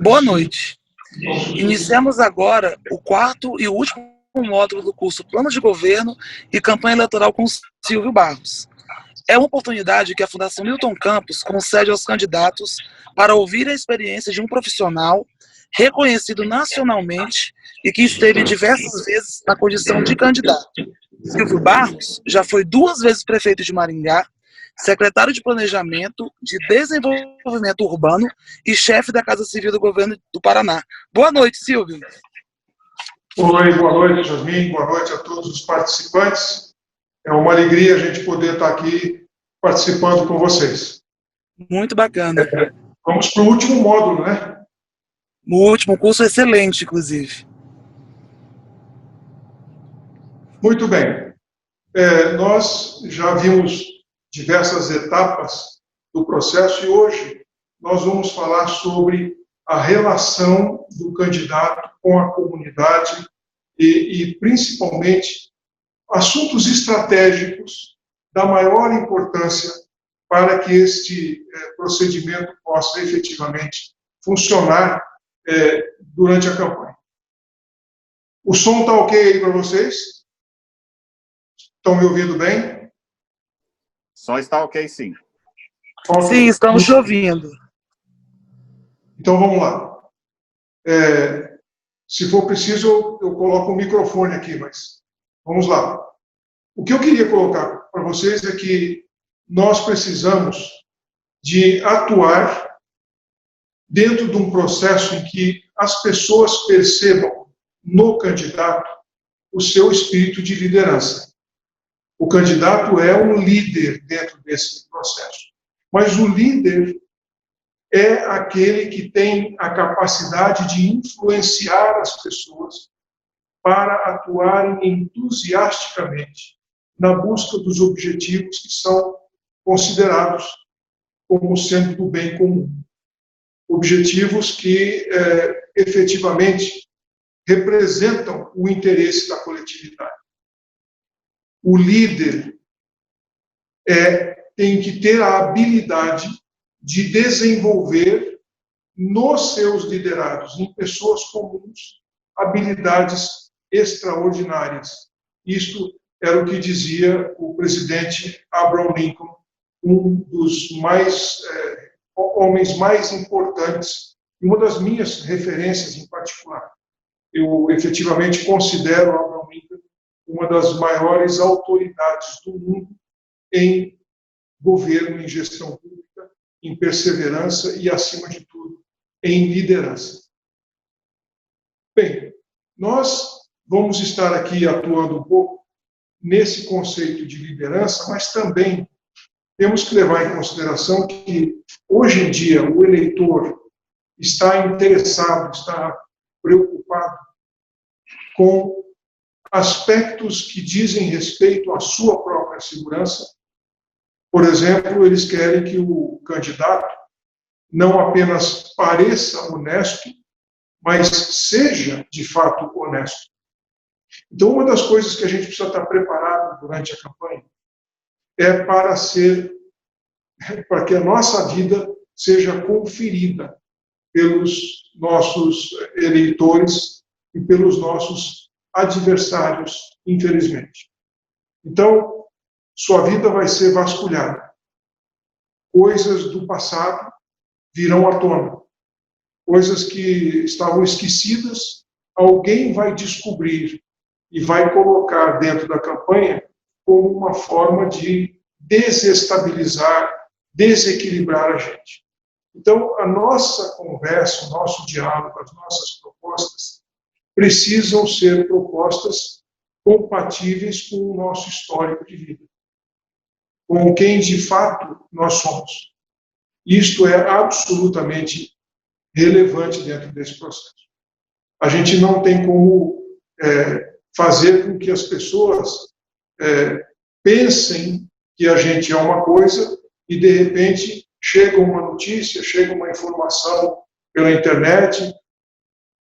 Boa noite. Iniciamos agora o quarto e último módulo do curso Plano de Governo e Campanha Eleitoral com Silvio Barros. É uma oportunidade que a Fundação Newton Campos concede aos candidatos para ouvir a experiência de um profissional reconhecido nacionalmente e que esteve diversas vezes na condição de candidato. Silvio Barros já foi 2 vezes prefeito de Maringá, secretário de Planejamento, de Desenvolvimento Urbano e chefe da Casa Civil do Governo do Paraná. Boa noite, Silvio. Oi, boa noite, Jasmin. Boa noite a todos os participantes. É uma alegria a gente poder estar aqui participando com vocês. Muito bacana. Vamos para o último módulo, né? O último curso excelente, inclusive. Muito bem. Nós já vimos diversas etapas do processo e hoje nós vamos falar sobre a relação do candidato com a comunidade e principalmente, assuntos estratégicos da maior importância para que este procedimento possa efetivamente funcionar durante a campanha. O som está ok aí para vocês? Estão me ouvindo bem? Só está ok, sim. Okay. Sim, estamos te ouvindo. Então, vamos lá. Se for preciso, eu coloco o microfone aqui, mas vamos lá. O que eu queria colocar para vocês é que nós precisamos de atuar dentro de um processo em que as pessoas percebam no candidato o seu espírito de liderança. O candidato é um líder dentro desse processo. Mas o líder é aquele que tem a capacidade de influenciar as pessoas para atuarem entusiasticamente na busca dos objetivos que são considerados como sendo do bem comum. Objetivos que, efetivamente, representam o interesse da coletividade. O líder tem que ter a habilidade de desenvolver nos seus liderados, em pessoas comuns, habilidades extraordinárias. Isto era o que dizia o presidente Abraham Lincoln, um dos homens mais importantes, e uma das minhas referências em particular. Eu efetivamente considero Abraham Lincoln uma das maiores autoridades do mundo em governo, em gestão pública, em perseverança e, acima de tudo, em liderança. Bem, nós vamos estar aqui atuando um pouco nesse conceito de liderança, mas também temos que levar em consideração que, hoje em dia, o eleitor está interessado, está preocupado com aspectos que dizem respeito à sua própria segurança. Por exemplo, eles querem que o candidato não apenas pareça honesto, mas seja, de fato, honesto. Então, uma das coisas que a gente precisa estar preparado durante a campanha é para que a nossa vida seja conferida pelos nossos eleitores e pelos nossos adversários, infelizmente. Então, sua vida vai ser vasculhada. Coisas do passado virão à tona. Coisas que estavam esquecidas, alguém vai descobrir e vai colocar dentro da campanha como uma forma de desestabilizar, desequilibrar a gente. Então, a nossa conversa, o nosso diálogo, as nossas propostas precisam ser propostas compatíveis com o nosso histórico de vida, com quem de fato nós somos. Isto é absolutamente relevante dentro desse processo. A gente não tem como fazer com que as pessoas pensem que a gente é uma coisa e, de repente, chega uma notícia, chega uma informação pela internet,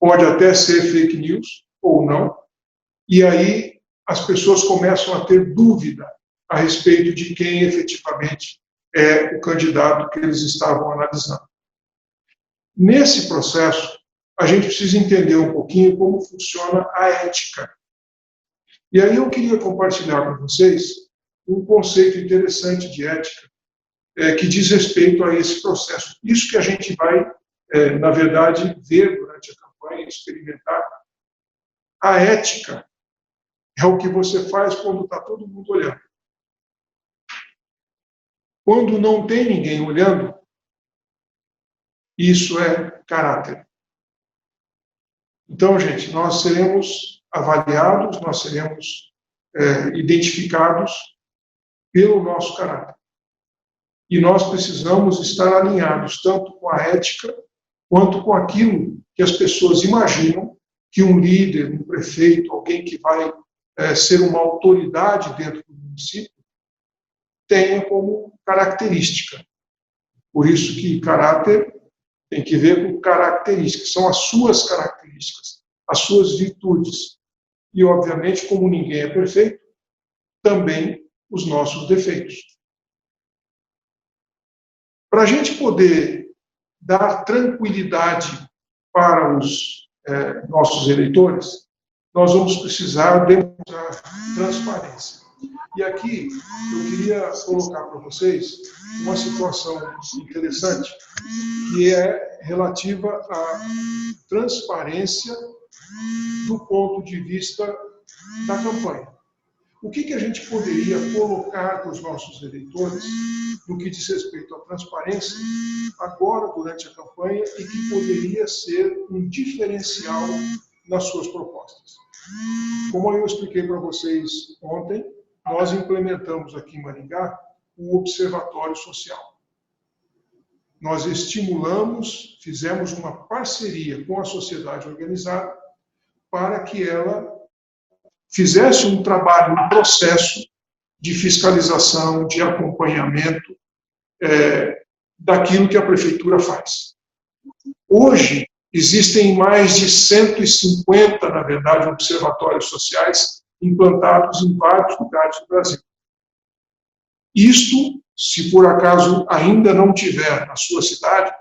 pode até ser fake news ou não, e aí as pessoas começam a ter dúvida a respeito de quem efetivamente é o candidato que eles estavam analisando. Nesse processo, a gente precisa entender um pouquinho como funciona a ética. E aí eu queria compartilhar com vocês um conceito interessante de ética, que diz respeito a esse processo. Isso que a gente vai, na verdade, ver durante a campanha, experimentar. A ética é o que você faz quando está todo mundo olhando. Quando não tem ninguém olhando, isso é caráter. Então, gente, nós seremos avaliados, nós seremos identificados pelo nosso caráter. E nós precisamos estar alinhados tanto com a ética, quanto com aquilo que as pessoas imaginam que um líder, um prefeito, alguém que vai ser uma autoridade dentro do município, tenha como característica. Por isso que caráter tem que ver com características, são as suas características, as suas virtudes. E, obviamente, como ninguém é perfeito, também os nossos defeitos. Para a gente poder dar tranquilidade para os nossos eleitores, nós vamos precisar demonstrar transparência. E aqui eu queria colocar para vocês uma situação interessante, que é relativa à transparência do ponto de vista da campanha. O que a gente poderia colocar para os nossos eleitores no que diz respeito à transparência agora, durante a campanha, e que poderia ser um diferencial nas suas propostas? Como eu expliquei para vocês ontem, nós implementamos aqui em Maringá o Observatório Social. Nós estimulamos, fizemos uma parceria com a sociedade organizada para que ela fizesse um trabalho, um processo de fiscalização, de acompanhamento daquilo que a prefeitura faz. Hoje, existem mais de 150, na verdade, observatórios sociais implantados em vários lugares do Brasil. Isto, se por acaso ainda não tiver na sua cidade,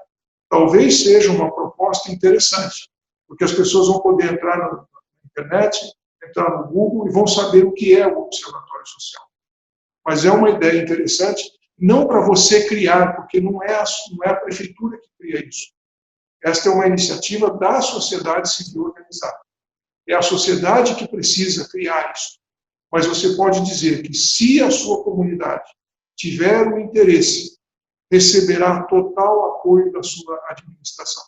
talvez seja uma proposta interessante, porque as pessoas vão poder entrar na internet, entrar no Google e vão saber o que é o Observatório Social. Mas é uma ideia interessante, não para você criar, porque não é a prefeitura que cria isso. Esta é uma iniciativa da sociedade civil organizada. É a sociedade que precisa criar isso. Mas você pode dizer que, se a sua comunidade tiver o interesse, receberá total apoio da sua administração.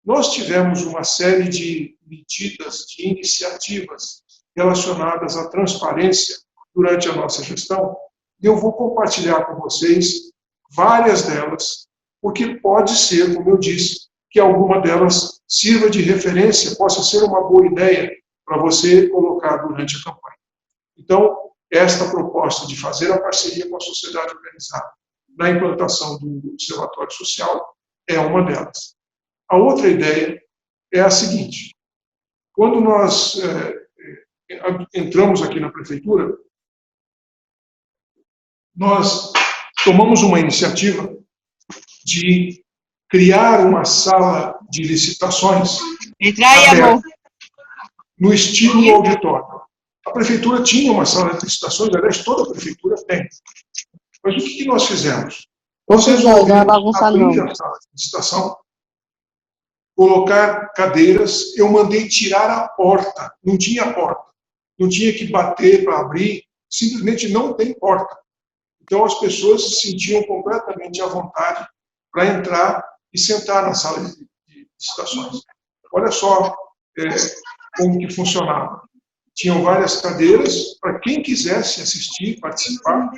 Nós tivemos uma série de medidas, de iniciativas relacionadas à transparência durante a nossa gestão, e eu vou compartilhar com vocês várias delas, porque pode ser, como eu disse, que alguma delas sirva de referência, possa ser uma boa ideia para você colocar durante a campanha. Então, esta proposta de fazer a parceria com a sociedade organizada na implantação do Observatório Social é uma delas. A outra ideia é a seguinte: quando nós entramos aqui na prefeitura, nós tomamos uma iniciativa de criar uma sala de licitações aberta, no estilo auditório. A prefeitura tinha uma sala de licitações, aliás, toda a prefeitura tem. Mas o que nós fizemos? Nós resolvemos abrir a sala de licitação, colocar cadeiras. Eu mandei tirar a porta, não tinha porta. Não tinha que bater para abrir, simplesmente não tem porta. Então as pessoas se sentiam completamente à vontade para entrar e sentar na sala de licitações. Olha só como que funcionava. Tinham várias cadeiras para quem quisesse assistir, participar,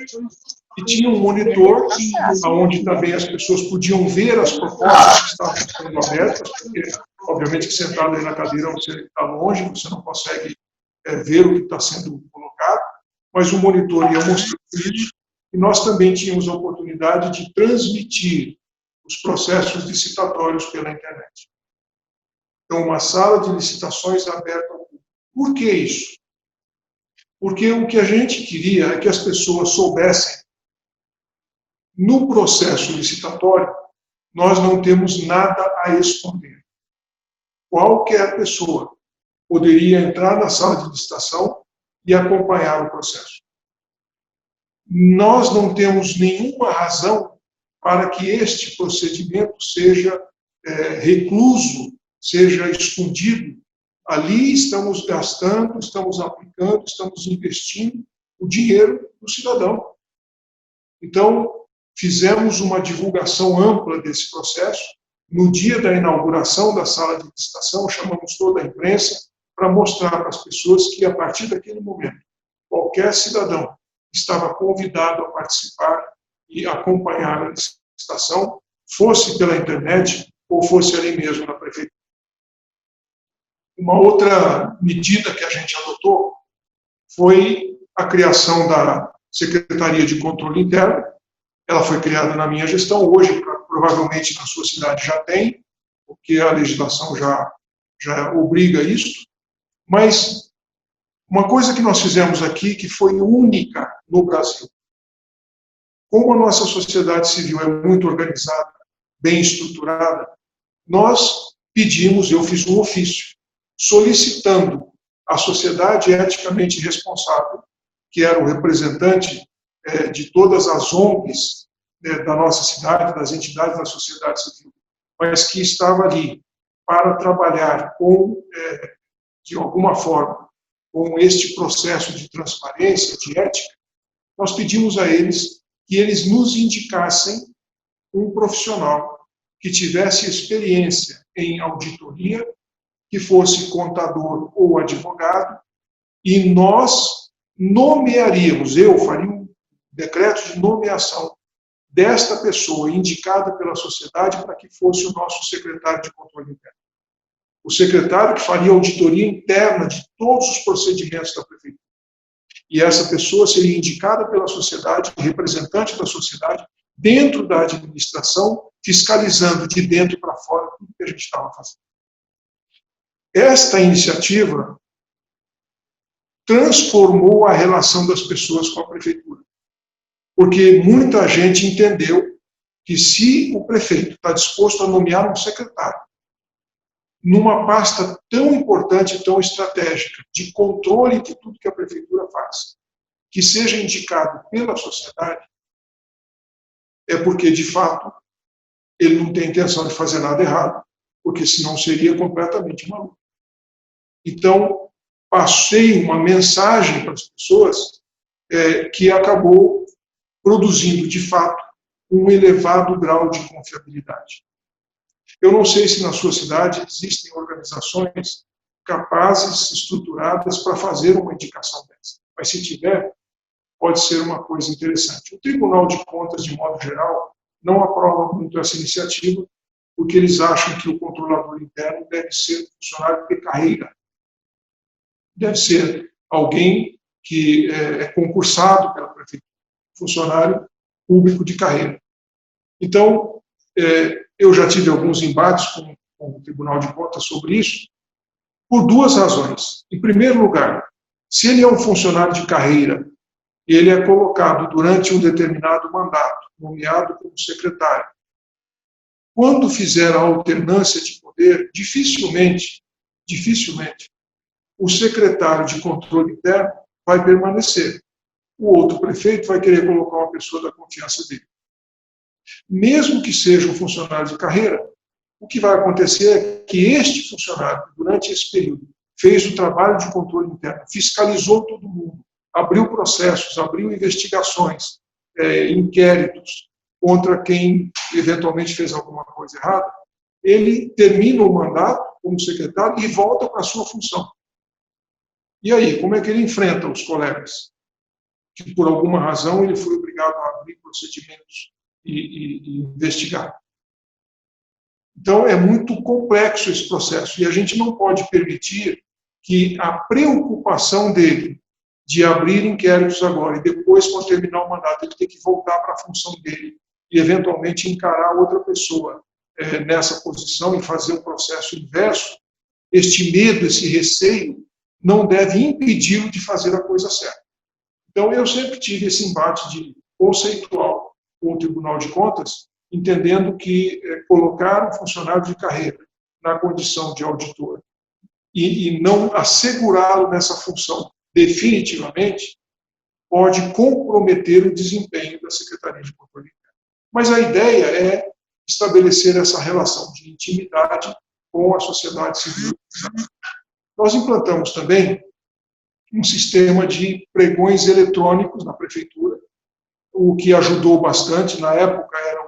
e tinha um monitor, onde também as pessoas podiam ver as propostas que estavam sendo abertas, porque, obviamente, que sentado aí na cadeira você está longe, você não consegue ver o que está sendo colocado, mas o monitor ia mostrando isso, e nós também tínhamos a oportunidade de transmitir os processos licitatórios pela internet. Então, uma sala de licitações aberta ao público. Por que isso? Porque o que a gente queria é que as pessoas soubessem, no processo licitatório, nós não temos nada a esconder. Qualquer pessoa poderia entrar na sala de licitação e acompanhar o processo. Nós não temos nenhuma razão para que este procedimento seja recluso, seja escondido. Ali estamos gastando, estamos aplicando, estamos investindo o dinheiro do cidadão. Então, fizemos uma divulgação ampla desse processo. No dia da inauguração da sala de licitação, chamamos toda a imprensa para mostrar para as pessoas que, a partir daquele momento, qualquer cidadão estava convidado a participar e acompanhar a licitação, fosse pela internet ou fosse ali mesmo na prefeitura. Uma outra medida que a gente adotou foi a criação da Secretaria de Controle Interno. Ela foi criada na minha gestão, hoje provavelmente na sua cidade já tem, porque a legislação já obriga isso, mas uma coisa que nós fizemos aqui, que foi única no Brasil, como a nossa sociedade civil é muito organizada, bem estruturada, nós pedimos, eu fiz um ofício, solicitando à sociedade eticamente responsável, que era o representante de todas as ONGs da nossa cidade, das entidades da sociedade civil, mas que estava ali para trabalhar de alguma forma, com este processo de transparência, de ética, nós pedimos a eles que eles nos indicassem um profissional que tivesse experiência em auditoria, que fosse contador ou advogado, e nós nomearíamos, eu faria um decreto de nomeação desta pessoa indicada pela sociedade para que fosse o nosso secretário de controle interno. O secretário que faria auditoria interna de todos os procedimentos da prefeitura. E essa pessoa seria indicada pela sociedade, representante da sociedade, dentro da administração, fiscalizando de dentro para fora tudo que a gente estava fazendo. Esta iniciativa transformou a relação das pessoas com a prefeitura. Porque muita gente entendeu que se o prefeito está disposto a nomear um secretário numa pasta tão importante, tão estratégica, de controle de tudo que a prefeitura faz, que seja indicado pela sociedade, é porque, de fato, ele não tem intenção de fazer nada errado, porque senão seria completamente maluco. Então, passei uma mensagem para as pessoas que acabou produzindo, de fato, um elevado grau de confiabilidade. Eu não sei se na sua cidade existem organizações capazes, estruturadas para fazer uma indicação dessa, mas se tiver, pode ser uma coisa interessante. O Tribunal de Contas, de modo geral, não aprova muito essa iniciativa, porque eles acham que o controlador interno deve ser funcionário de carreira. Deve ser alguém que é concursado pela prefeitura, funcionário público de carreira. Então, eu já tive alguns embates com o Tribunal de Contas sobre isso, por duas razões. Em primeiro lugar, se ele é um funcionário de carreira, ele é colocado durante um determinado mandato, nomeado como secretário. Quando fizer a alternância de poder, dificilmente, o secretário de controle interno vai permanecer. O outro prefeito vai querer colocar uma pessoa da confiança dele. Mesmo que seja um funcionário de carreira, o que vai acontecer é que este funcionário, durante esse período, fez o trabalho de controle interno, fiscalizou todo mundo, abriu processos, abriu investigações, inquéritos contra quem eventualmente fez alguma coisa errada, ele termina o mandato como secretário e volta para a sua função. E aí, como é que ele enfrenta os colegas? Que por alguma razão ele foi obrigado a abrir procedimentos e investigar. Então, é muito complexo esse processo, e a gente não pode permitir que a preocupação dele de abrir inquéritos agora, e depois, quando terminar o mandato, ele ter que voltar para a função dele, e eventualmente encarar outra pessoa nessa posição e fazer um processo inverso, este medo, esse receio, não deve impedi-lo de fazer a coisa certa. Então, eu sempre tive esse embate conceitual com o Tribunal de Contas, entendendo que colocar um funcionário de carreira na condição de auditor e não assegurá-lo nessa função definitivamente pode comprometer o desempenho da Secretaria de Controle Interno. Mas a ideia é estabelecer essa relação de intimidade com a sociedade civil. Nós implantamos também um sistema de pregões eletrônicos na prefeitura, o que ajudou bastante. Na época era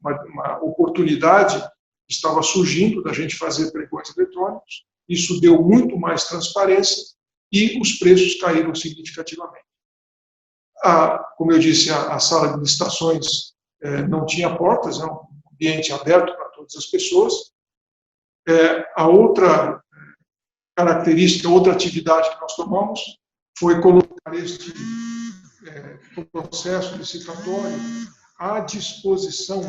uma oportunidade que estava surgindo da gente fazer pregões eletrônicos. Isso deu muito mais transparência e os preços caíram significativamente. Como eu disse, a sala de licitações não tinha portas, é um ambiente aberto para todas as pessoas. A outra característica, outra atividade que nós tomamos foi colocar este processo licitatório à disposição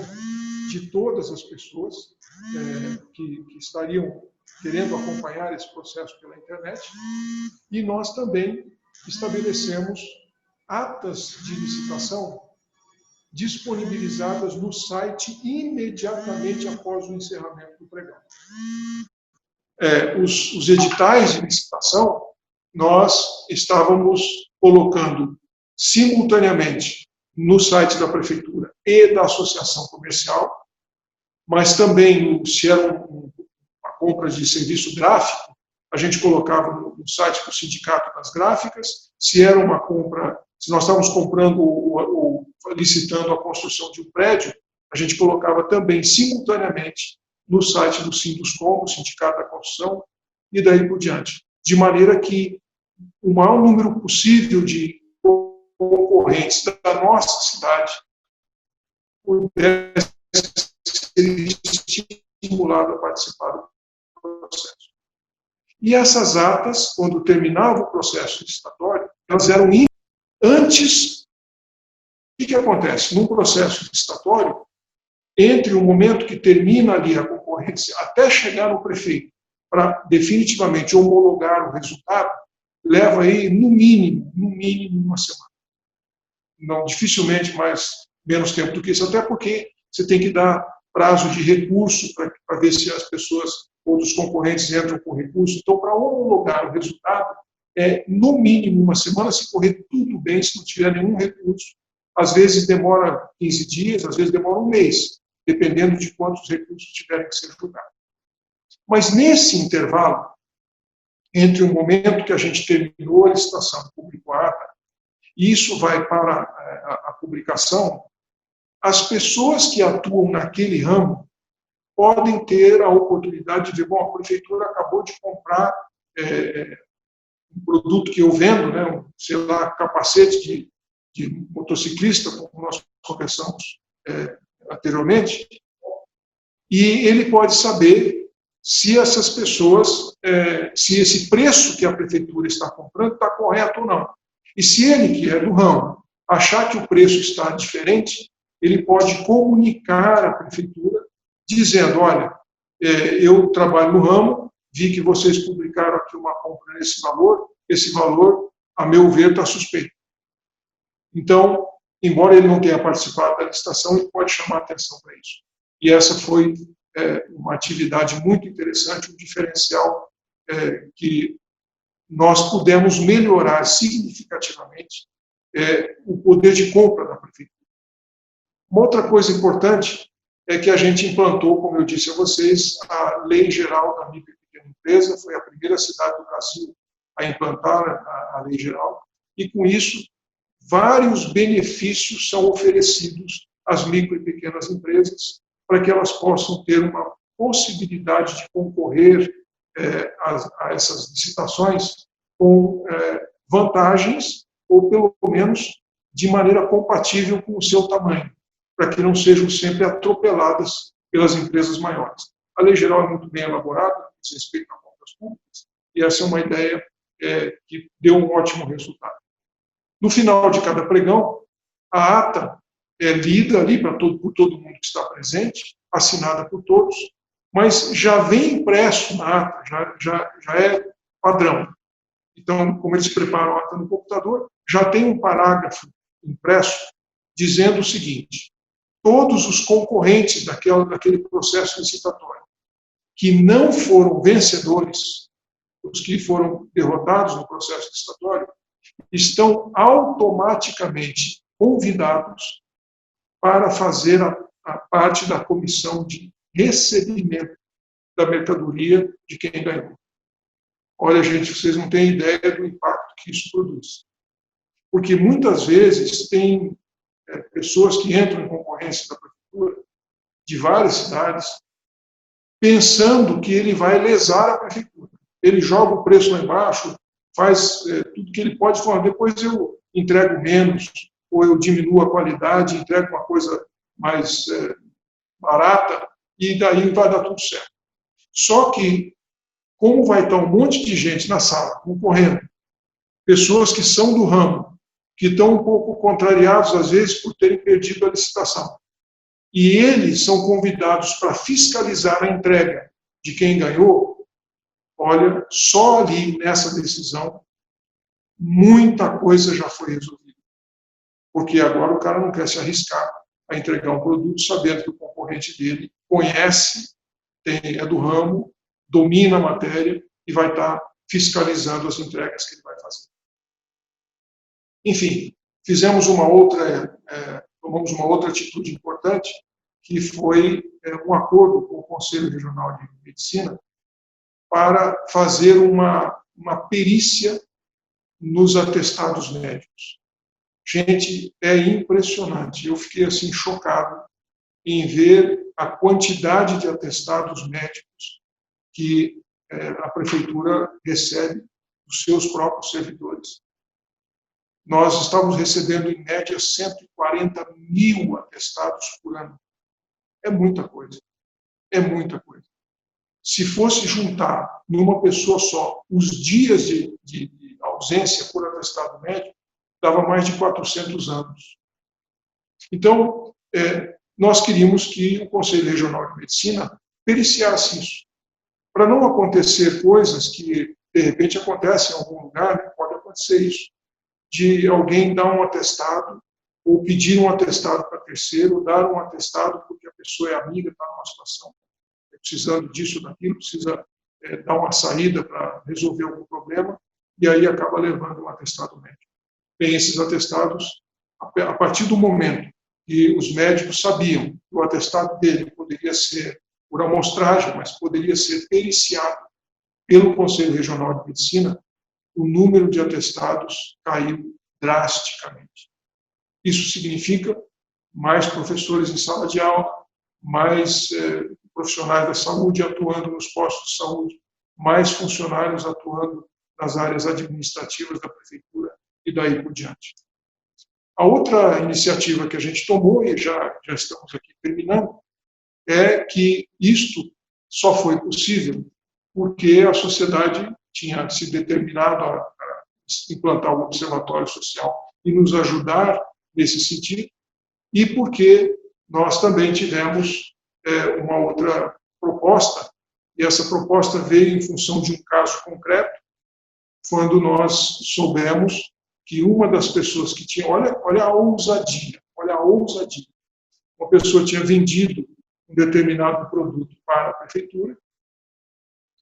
de todas as pessoas que estariam querendo acompanhar esse processo pela internet, e nós também estabelecemos atas de licitação disponibilizadas no site imediatamente após o encerramento do pregão. Os editais de licitação, nós estávamos colocando simultaneamente no site da prefeitura e da associação comercial, mas também, se era uma compra de serviço gráfico, a gente colocava no site do Sindicato das Gráficas. Se era uma compra, se nós estávamos comprando ou licitando a construção de um prédio, a gente colocava também simultaneamente no site do Sinduscom, do Sindicato da Construção, e daí por diante. De maneira que o maior número possível de concorrentes da nossa cidade pudesse ser estimulado a participar do processo. E essas atas, quando terminava o processo licitatório, elas eram antes. O que acontece? Num processo licitatório, entre o momento que termina ali a concorrência até chegar no prefeito para definitivamente homologar o resultado, leva aí no mínimo uma semana. Não, dificilmente menos tempo do que isso, até porque você tem que dar prazo de recurso para ver se as pessoas ou os concorrentes entram com recurso. Então, para homologar o resultado, no mínimo uma semana, se correr tudo bem, se não tiver nenhum recurso. Às vezes demora 15 dias, às vezes demora um mês, dependendo de quantos recursos tiverem que ser julgados. Mas nesse intervalo, entre o momento que a gente terminou a licitação, publicou a ata, e isso vai para a publicação, as pessoas que atuam naquele ramo podem ter a oportunidade de ver, bom, a prefeitura acabou de comprar um produto que eu vendo, né, sei lá, capacete de motociclista, como nós conversamos anteriormente, e ele pode saber se essas pessoas, se esse preço que a prefeitura está comprando está correto ou não. E se ele, que é do ramo, achar que o preço está diferente, ele pode comunicar à prefeitura, dizendo, olha, eu trabalho no ramo, vi que vocês publicaram aqui uma compra nesse valor, esse valor, a meu ver, está suspeito. Então, embora ele não tenha participado da licitação, ele pode chamar atenção para isso. E essa foi uma atividade muito interessante, um diferencial que nós pudemos melhorar significativamente o poder de compra da prefeitura. Uma outra coisa importante é que a gente implantou, como eu disse a vocês, a Lei Geral da Micro e Pequena Empresa, foi a primeira cidade do Brasil a implantar a Lei Geral, e com isso vários benefícios são oferecidos às micro e pequenas empresas para que elas possam ter uma possibilidade de concorrer a essas licitações com vantagens, ou pelo menos de maneira compatível com o seu tamanho, para que não sejam sempre atropeladas pelas empresas maiores. A Lei Geral é muito bem elaborada, diz respeito a compras públicas, e essa é uma ideia que deu um ótimo resultado. No final de cada pregão, a ata é lida ali por todo mundo que está presente, assinada por todos, mas já vem impresso na ata, já é padrão. Então, como eles preparam a ata no computador, já tem um parágrafo impresso dizendo o seguinte: todos os concorrentes daquele processo licitatório que não foram vencedores, os que foram derrotados no processo licitatório, estão automaticamente convidados para fazer a parte da comissão de recebimento da mercadoria de quem ganhou. Olha, gente, vocês não têm ideia do impacto que isso produz. Porque muitas vezes tem pessoas que entram em concorrência da prefeitura, de várias cidades, pensando que ele vai lesar a prefeitura. Ele joga o preço lá embaixo, faz tudo que ele pode, falar, depois eu entrego menos, ou eu diminuo a qualidade, entrego uma coisa mais barata, e daí vai dar tudo certo. Só que, como vai estar um monte de gente na sala, concorrendo, pessoas que são do ramo, que estão um pouco contrariados, às vezes, por terem perdido a licitação, e eles são convidados para fiscalizar a entrega de quem ganhou, olha, só ali, nessa decisão, muita coisa já foi resolvida. Porque agora o cara não quer se arriscar a entregar um produto sabendo que o concorrente dele conhece, é do ramo, domina a matéria e vai estar fiscalizando as entregas que ele vai fazer. Enfim, tomamos uma outra atitude importante, que foi um acordo com o Conselho Regional de Medicina para fazer uma perícia nos atestados médicos. Gente, é impressionante. Eu fiquei assim chocado em ver a quantidade de atestados médicos que a prefeitura recebe dos seus próprios servidores. Nós estamos recebendo, em média, 140 mil atestados por ano. É muita coisa. É muita coisa. Se fosse juntar numa pessoa só os dias de ausência por atestado médico, dava mais de 400 anos. Então, nós queríamos que o Conselho Regional de Medicina periciasse isso, para não acontecer coisas que, de repente, acontecem em algum lugar, né? Pode acontecer isso, de alguém dar um atestado, ou pedir um atestado para terceiro, ou dar um atestado porque a pessoa é amiga, está numa situação precisando disso ou daquilo, precisa dar uma saída para resolver algum problema, e aí acaba levando um atestado médico. Bem, esses atestados, a partir do momento que os médicos sabiam que o atestado dele poderia ser por amostragem, mas poderia ser periciado pelo Conselho Regional de Medicina, o número de atestados caiu drasticamente. Isso significa mais professores em sala de aula, mais profissionais da saúde atuando nos postos de saúde, mais funcionários atuando nas áreas administrativas da prefeitura e daí por diante. A outra iniciativa que a gente tomou, e já estamos aqui terminando, é que isto só foi possível porque a sociedade tinha se determinado a implantar um observatório social e nos ajudar nesse sentido, e porque nós também tivemos uma outra proposta, e essa proposta veio em função de um caso concreto, quando nós soubemos que uma das pessoas que tinha, olha a ousadia, uma pessoa tinha vendido um determinado produto para a prefeitura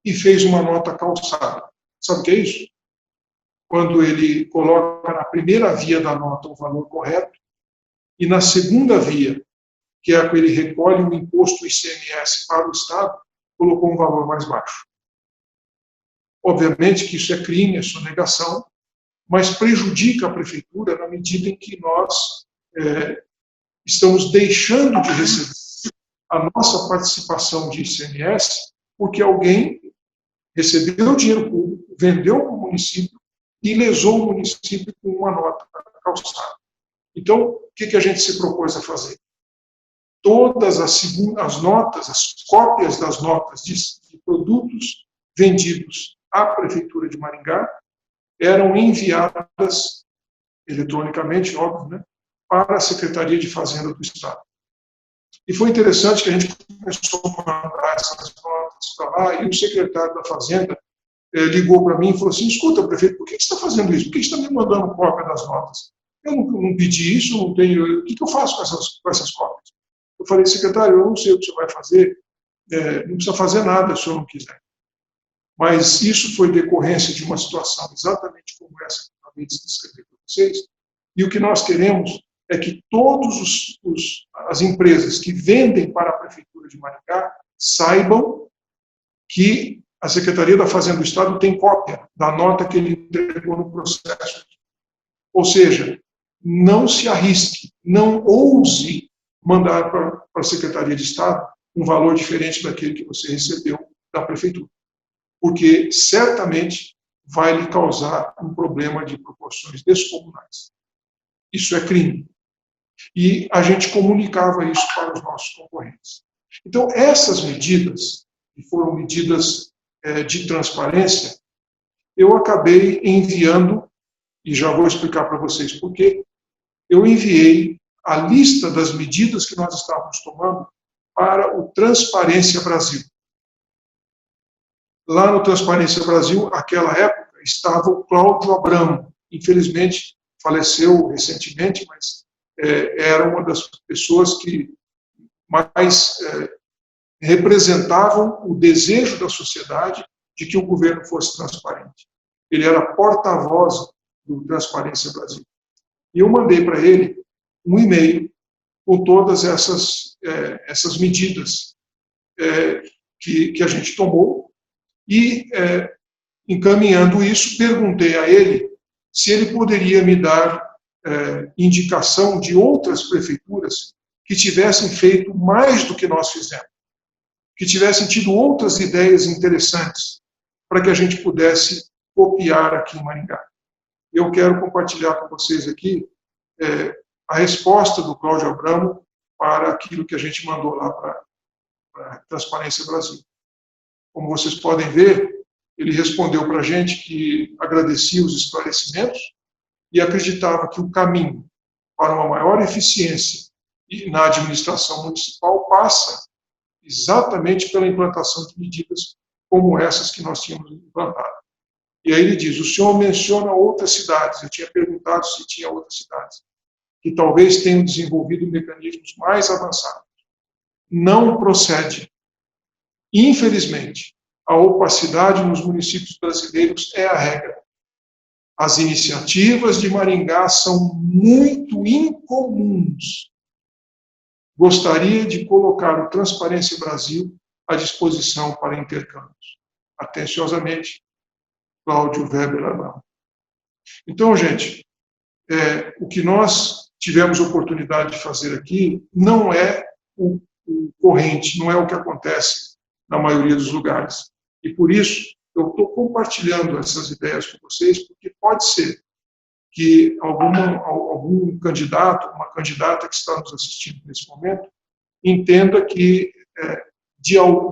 e fez uma nota calçada. Sabe o que é isso? Quando ele coloca na primeira via da nota o valor correto e na segunda via, que é quando ele recolhe o imposto ICMS para o Estado, colocou um valor mais baixo. Obviamente que isso é crime, é sonegação, mas prejudica a prefeitura na medida em que nós estamos deixando de receber a nossa participação de ICMS porque alguém recebeu dinheiro público, vendeu para o município e lesou o município com uma nota calçada. Então, o que a gente se propôs a fazer? Todas as notas, as cópias das notas de produtos vendidos à Prefeitura de Maringá eram enviadas eletronicamente, óbvio, né, para a Secretaria de Fazenda do Estado. E foi interessante que a gente começou a mandar essas notas para lá, e o secretário da Fazenda ligou para mim e falou assim: escuta, prefeito, por que você está fazendo isso? Por que você está me mandando cópia das notas? Eu não pedi isso, não tenho. O que eu faço com essas cópias? Eu falei, secretário, eu não sei o que você vai fazer, não precisa fazer nada se o senhor não quiser. Mas isso foi decorrência de uma situação exatamente como essa que eu acabei de descrever para vocês, e o que nós queremos é que todas as empresas que vendem para a Prefeitura de Maringá saibam que a Secretaria da Fazenda do Estado tem cópia da nota que ele entregou no processo. Ou seja, não se arrisque, não ouse mandar para a Secretaria de Estado um valor diferente daquele que você recebeu da Prefeitura, porque certamente vai lhe causar um problema de proporções descomunais. Isso é crime. E a gente comunicava isso para os nossos concorrentes. Então, essas medidas, que foram medidas de transparência, eu acabei enviando, e já vou explicar para vocês por quê, eu enviei a lista das medidas que nós estávamos tomando para o Transparência Brasil. Lá no Transparência Brasil, naquela época, estava o Cláudio Abramo. Infelizmente, faleceu recentemente, mas era uma das pessoas que mais representavam o desejo da sociedade de que o governo fosse transparente. Ele era porta-voz do Transparência Brasil. E eu mandei para ele um e-mail com todas essas medidas que a gente tomou e, encaminhando isso, perguntei a ele se ele poderia me dar indicação de outras prefeituras que tivessem feito mais do que nós fizemos, que tivessem tido outras ideias interessantes para que a gente pudesse copiar aqui em Maringá. Eu quero compartilhar com vocês aqui a resposta do Cláudio Abramo para aquilo que a gente mandou lá para a Transparência Brasil. Como vocês podem ver, ele respondeu para a gente que agradecia os esclarecimentos e acreditava que o caminho para uma maior eficiência na administração municipal passa exatamente pela implantação de medidas como essas que nós tínhamos implantado. E aí ele diz, o senhor menciona outras cidades, eu tinha perguntado se tinha outras cidades, que talvez tenham desenvolvido mecanismos mais avançados. Não procede. Infelizmente, a opacidade nos municípios brasileiros é a regra. As iniciativas de Maringá são muito incomuns. Gostaria de colocar o Transparência Brasil à disposição para intercâmbios. Atenciosamente, Cláudio Weber Abramo. Então, gente, o que nós tivemos oportunidade de fazer aqui não é o corrente, não é o que acontece na maioria dos lugares. E por isso, eu estou compartilhando essas ideias com vocês, porque pode ser que algum candidato, uma candidata que está nos assistindo nesse momento, entenda que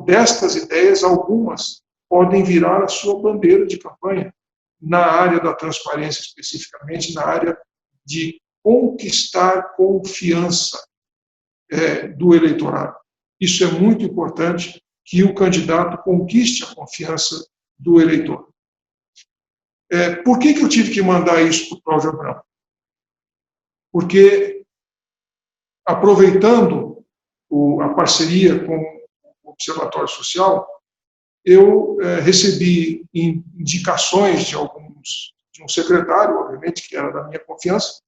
destas ideias, algumas podem virar a sua bandeira de campanha na área da transparência, especificamente na área de conquistar confiança do eleitorado. Isso é muito importante, que o candidato conquiste a confiança do eleitor. Por que eu tive que mandar isso para o Cláudio Abramo? Porque, aproveitando a parceria com o Observatório Social, eu recebi indicações de um secretário, obviamente, que era da minha confiança,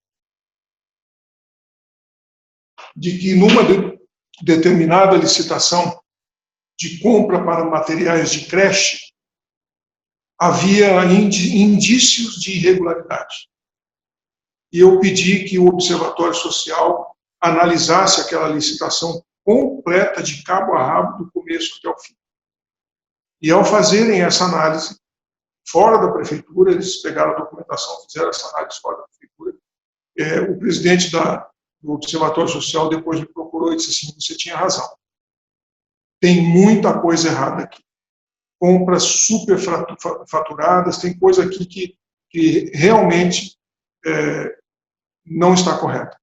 de que numa determinada licitação de compra para materiais de creche, havia indícios de irregularidade. E eu pedi que o Observatório Social analisasse aquela licitação completa, de cabo a rabo, do começo até o fim. E ao fazerem essa análise fora da prefeitura, eles pegaram a documentação, fizeram essa análise fora da prefeitura, o presidente do Observatório Social depois me procurou e disse assim, você tinha razão. Tem muita coisa errada aqui. Compras superfaturadas, tem coisa aqui que realmente não está correta.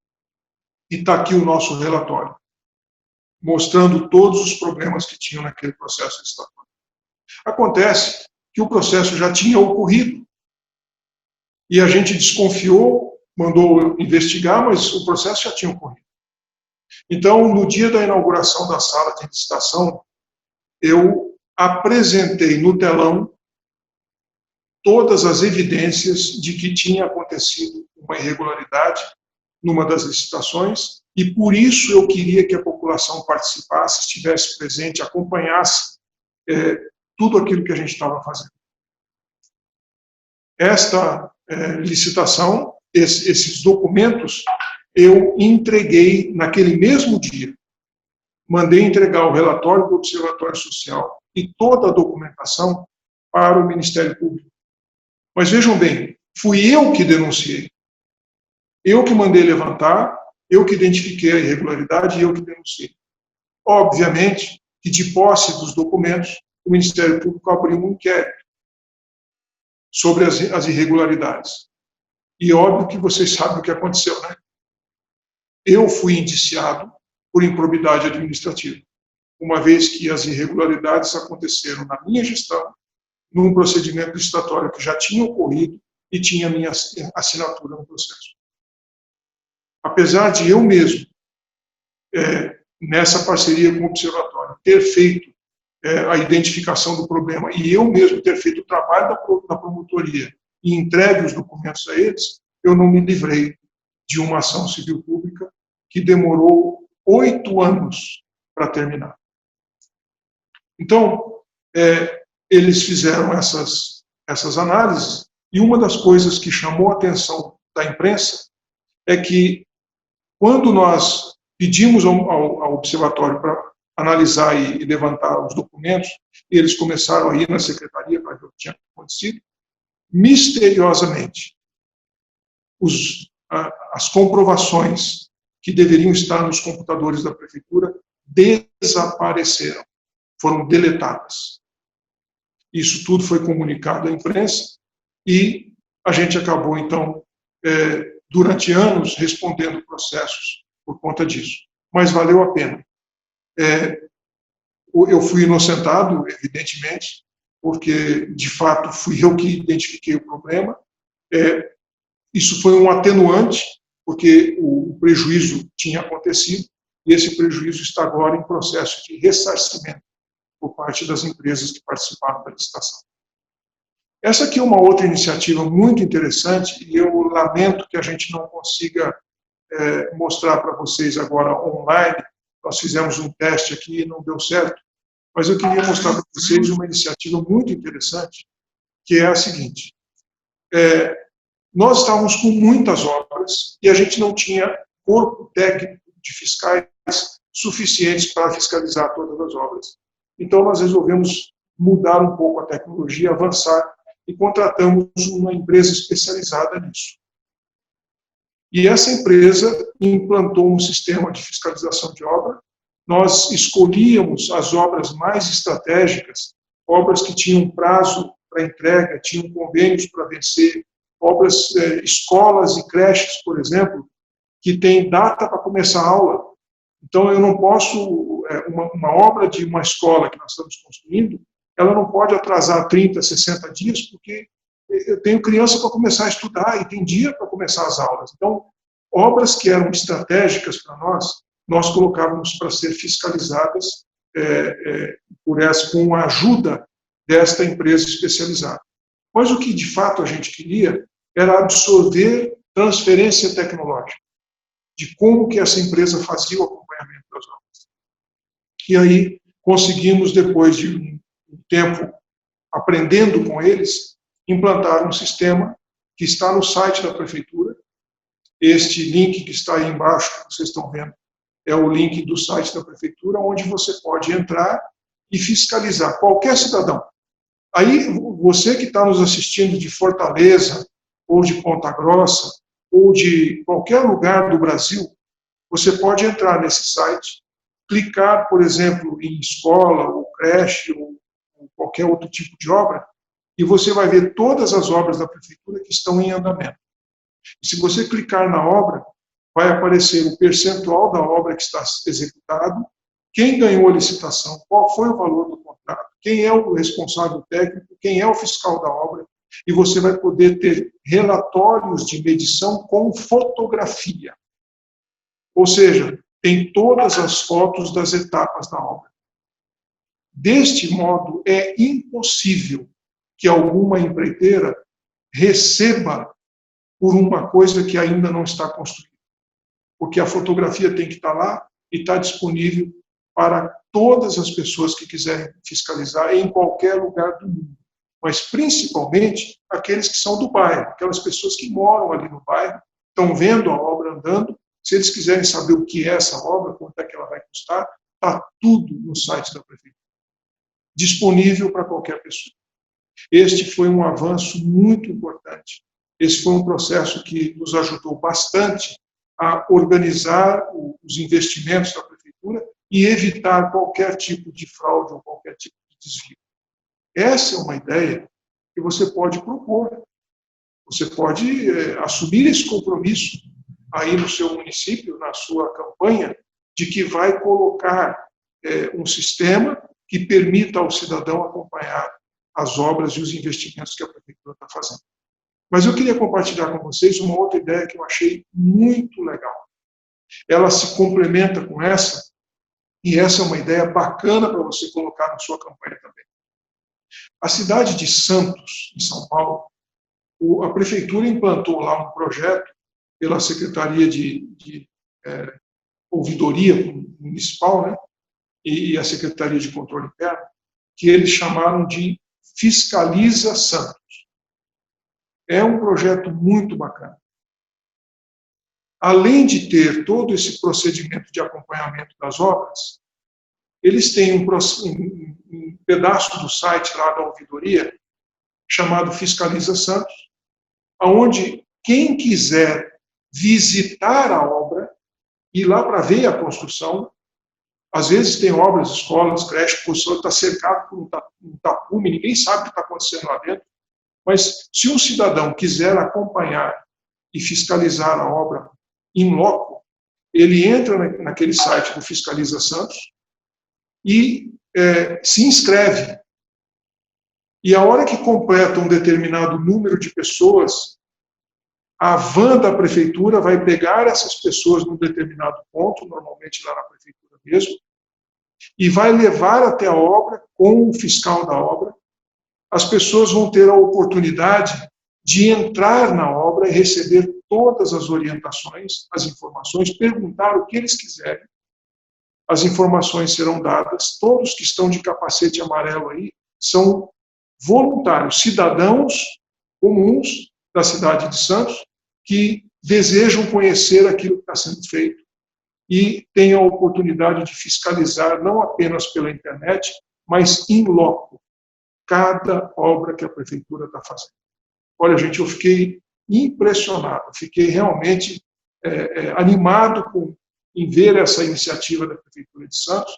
E está aqui o nosso relatório, mostrando todos os problemas que tinham naquele processo licitatório. Acontece que o processo já tinha ocorrido, e a gente desconfiou, mandou investigar, mas o processo já tinha ocorrido. Então, no dia da inauguração da sala de licitação, eu apresentei no telão todas as evidências de que tinha acontecido uma irregularidade numa das licitações, e por isso eu queria que a população participasse, estivesse presente, acompanhasse tudo aquilo que a gente estava fazendo. Esta licitação, esses documentos, eu entreguei naquele mesmo dia. Mandei entregar o relatório do Observatório Social e toda a documentação para o Ministério Público. Mas vejam bem, fui eu que denunciei. Eu que mandei levantar, eu que identifiquei a irregularidade e eu que denunciei. Obviamente que, de posse dos documentos, o Ministério Público abriu um inquérito sobre as irregularidades. E óbvio que vocês sabem o que aconteceu, né? Eu fui indiciado por improbidade administrativa, uma vez que as irregularidades aconteceram na minha gestão, num procedimento licitatório que já tinha ocorrido e tinha minha assinatura no processo. Apesar de eu mesmo, nessa parceria com o Observatório, ter feito a identificação do problema e eu mesmo ter feito o trabalho da promotoria e entregue os documentos a eles, eu não me livrei de uma ação civil pública que demorou 8 anos para terminar. Então, eles fizeram essas análises, e uma das coisas que chamou a atenção da imprensa é que, quando nós pedimos ao observatório para analisar e levantar os documentos, e eles começaram a ir na secretaria para ver o que tinha acontecido, misteriosamente, as comprovações que deveriam estar nos computadores da prefeitura desapareceram, foram deletadas. Isso tudo foi comunicado à imprensa e a gente acabou, então, durante anos, respondendo processos por conta disso. Mas valeu a pena. Eu fui inocentado, evidentemente, porque, de fato, fui eu que identifiquei o problema. Isso foi um atenuante, porque o prejuízo tinha acontecido, e esse prejuízo está agora em processo de ressarcimento por parte das empresas que participaram da licitação. Essa aqui é uma outra iniciativa muito interessante, e eu lamento que a gente não consiga mostrar para vocês agora online. Nós fizemos um teste aqui e não deu certo, mas eu queria mostrar para vocês uma iniciativa muito interessante, que é a seguinte. Nós estávamos com muitas obras e a gente não tinha corpo técnico de fiscais suficientes para fiscalizar todas as obras. Então, nós resolvemos mudar um pouco a tecnologia, avançar, e contratamos uma empresa especializada nisso. E essa empresa implantou um sistema de fiscalização de obra. Nós escolhíamos as obras mais estratégicas, obras que tinham prazo para entrega, tinham convênios para vencer, obras, escolas e creches, por exemplo, que têm data para começar a aula. Então, eu não posso, uma obra de uma escola que nós estamos construindo, ela não pode atrasar 30, 60 dias, porque eu tenho criança para começar a estudar e tem dia para começar as aulas. Então, obras que eram estratégicas para nós colocávamos para ser fiscalizadas com a ajuda desta empresa especializada. Mas o que, de fato, a gente queria era absorver transferência tecnológica, de como que essa empresa fazia o acompanhamento das obras. E aí conseguimos, depois de um tempo aprendendo com eles, implantar um sistema que está no site da prefeitura. Este link que está aí embaixo, que vocês estão vendo, é o link do site da prefeitura, onde você pode entrar e fiscalizar qualquer cidadão. Aí, você que está nos assistindo de Fortaleza, ou de Ponta Grossa, ou de qualquer lugar do Brasil, você pode entrar nesse site, clicar, por exemplo, em escola, ou creche, ou qualquer outro tipo de obra, e você vai ver todas as obras da prefeitura que estão em andamento. E se você clicar na obra, vai aparecer o percentual da obra que está executado, quem ganhou a licitação, qual foi o valor do contrato, quem é o responsável técnico, quem é o fiscal da obra, e você vai poder ter relatórios de medição com fotografia. Ou seja, tem todas as fotos das etapas da obra. Deste modo, é impossível que alguma empreiteira receba por uma coisa que ainda não está construída. Porque a fotografia tem que estar lá e está disponível para todas as pessoas que quiserem fiscalizar em qualquer lugar do mundo. Mas principalmente aqueles que são do bairro, aquelas pessoas que moram ali no bairro, estão vendo a obra andando. Se eles quiserem saber o que é essa obra, quanto é que ela vai custar, está tudo no site da prefeitura, disponível para qualquer pessoa. Este foi um avanço muito importante. Esse foi um processo que nos ajudou bastante a organizar os investimentos da prefeitura e evitar qualquer tipo de fraude ou qualquer tipo de desvio. Essa é uma ideia que você pode propor. Você pode assumir esse compromisso aí no seu município, na sua campanha, de que vai colocar um sistema que permita ao cidadão acompanhar as obras e os investimentos que a prefeitura está fazendo. Mas eu queria compartilhar com vocês uma outra ideia que eu achei muito legal. Ela se complementa com essa, e essa é uma ideia bacana para você colocar na sua campanha também. A cidade de Santos, em São Paulo, a prefeitura implantou lá um projeto pela Secretaria de Ouvidoria Municipal, né, e a Secretaria de Controle Interno, que eles chamaram de Fiscaliza Santos. É um projeto muito bacana. Além de ter todo esse procedimento de acompanhamento das obras, eles têm um pedaço do site lá da ouvidoria, chamado Fiscaliza Santos, onde quem quiser visitar a obra, ir lá para ver a construção, às vezes tem obras, escolas, creches, a construção está cercado por um tapume, ninguém sabe o que está acontecendo lá dentro, mas se um cidadão quiser acompanhar e fiscalizar a obra in loco, ele entra naquele site do Fiscaliza Santos e se inscreve. E a hora que completa um determinado número de pessoas, a van da prefeitura vai pegar essas pessoas num determinado ponto, normalmente lá na prefeitura mesmo, e vai levar até a obra com o fiscal da obra. As pessoas vão ter a oportunidade de entrar na obra e receber todas as orientações, as informações, perguntar o que eles quiserem. As informações serão dadas. Todos que estão de capacete amarelo aí são voluntários, cidadãos comuns da cidade de Santos que desejam conhecer aquilo que está sendo feito e têm a oportunidade de fiscalizar não apenas pela internet, mas in loco, cada obra que a prefeitura está fazendo. Olha, gente, eu fiquei impressionado, fiquei realmente animado em ver essa iniciativa da Prefeitura de Santos,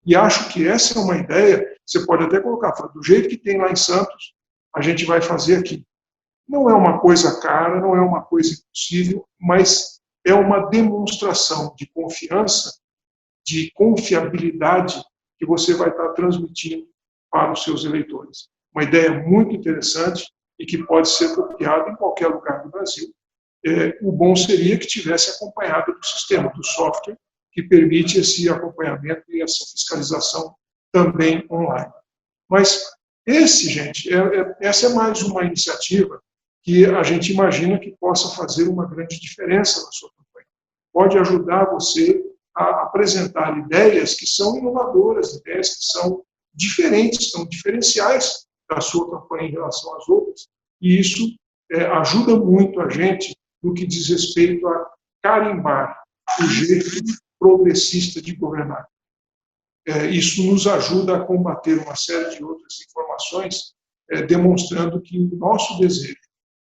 e acho que essa é uma ideia, você pode até colocar, do jeito que tem lá em Santos, a gente vai fazer aqui. Não é uma coisa cara, não é uma coisa impossível, mas é uma demonstração de confiança, de confiabilidade que você vai estar transmitindo para os seus eleitores. Uma ideia muito interessante e que pode ser copiada em qualquer lugar do Brasil. O bom seria que tivesse acompanhado do sistema, do software, que permite esse acompanhamento e essa fiscalização também online. Mas essa é mais uma iniciativa que a gente imagina que possa fazer uma grande diferença na sua campanha. Pode ajudar você a apresentar ideias que são inovadoras, ideias que são diferentes, são diferenciais da sua campanha em relação às outras, e isso ajuda muito a gente no que diz respeito a carimbar o jeito progressista de governar. Isso nos ajuda a combater uma série de outras informações, demonstrando que o nosso desejo,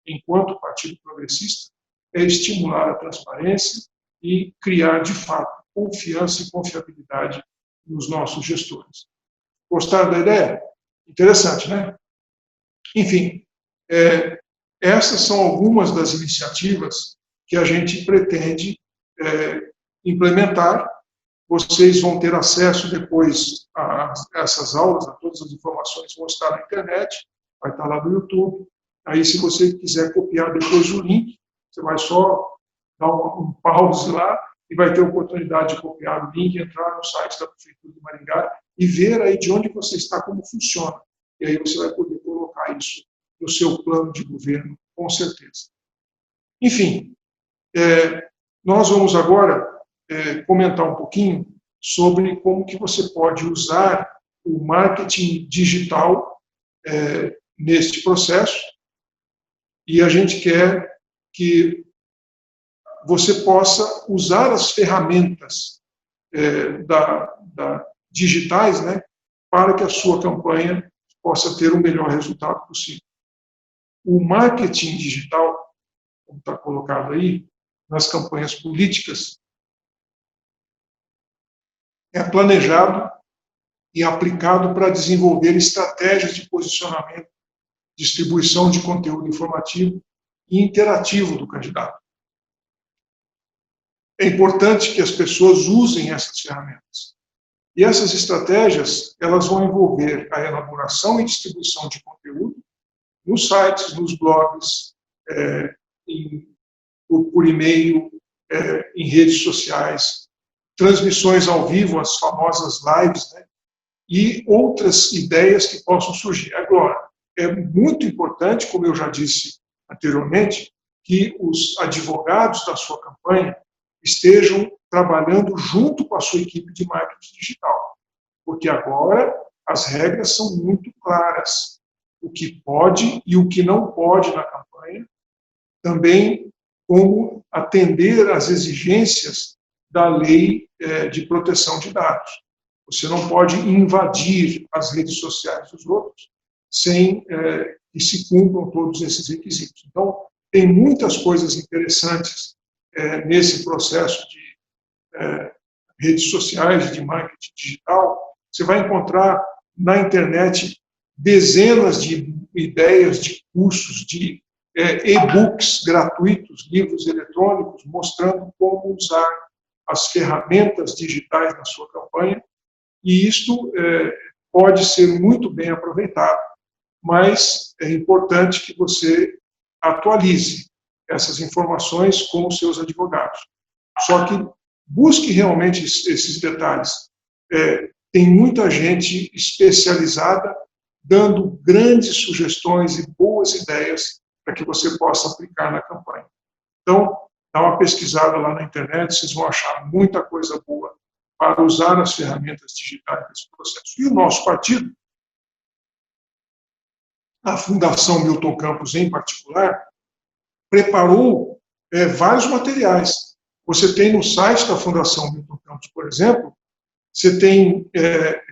enquanto Partido Progressista, é estimular a transparência e criar, de fato, confiança e confiabilidade nos nossos gestores. Gostaram da ideia? Interessante, né? Enfim, essas são algumas das iniciativas que a gente pretende implementar. Vocês vão ter acesso depois a essas aulas, a todas as informações vão estar na internet, vai estar lá no YouTube. Aí, se você quiser copiar depois o link, você vai só dar um pause lá e vai ter a oportunidade de copiar o link, entrar no site da Prefeitura de Maringá e ver aí de onde você está, como funciona. E aí você vai poder colocar isso no seu plano de governo, com certeza. Enfim, nós vamos agora comentar um pouquinho sobre como que você pode usar o marketing digital neste processo. E a gente quer que você possa usar as ferramentas digitais, né, para que a sua campanha possa ter o melhor resultado possível. O marketing digital, como está colocado aí, nas campanhas políticas, é planejado e aplicado para desenvolver estratégias de posicionamento, distribuição de conteúdo informativo e interativo do candidato. É importante que as pessoas usem essas ferramentas. E essas estratégias, elas vão envolver a elaboração e distribuição de conteúdo nos sites, nos blogs, por e-mail, em redes sociais, transmissões ao vivo, as famosas lives, né? E outras ideias que possam surgir. Agora, é muito importante, como eu já disse anteriormente, que os advogados da sua campanha estejam trabalhando junto com a sua equipe de marketing digital, porque agora as regras são muito claras, o que pode e o que não pode na campanha, também como atender às exigências da lei de proteção de dados. Você não pode invadir as redes sociais dos outros sem que se cumpram todos esses requisitos. Então, tem muitas coisas interessantes nesse processo de redes sociais, de marketing digital. Você vai encontrar na internet dezenas de ideias de cursos, de e-books gratuitos, livros eletrônicos, mostrando como usar as ferramentas digitais na sua campanha, e isto pode ser muito bem aproveitado, mas é importante que você atualize essas informações com os seus advogados. Só que busque realmente esses detalhes. Tem muita gente especializada dando grandes sugestões e boas ideias para que você possa aplicar na campanha. Então, dá uma pesquisada lá na internet, vocês vão achar muita coisa boa para usar as ferramentas digitais nesse processo. E o nosso partido, a Fundação Milton Campos em particular, preparou vários materiais. Você tem no site da Fundação Milton Campos, por exemplo, você tem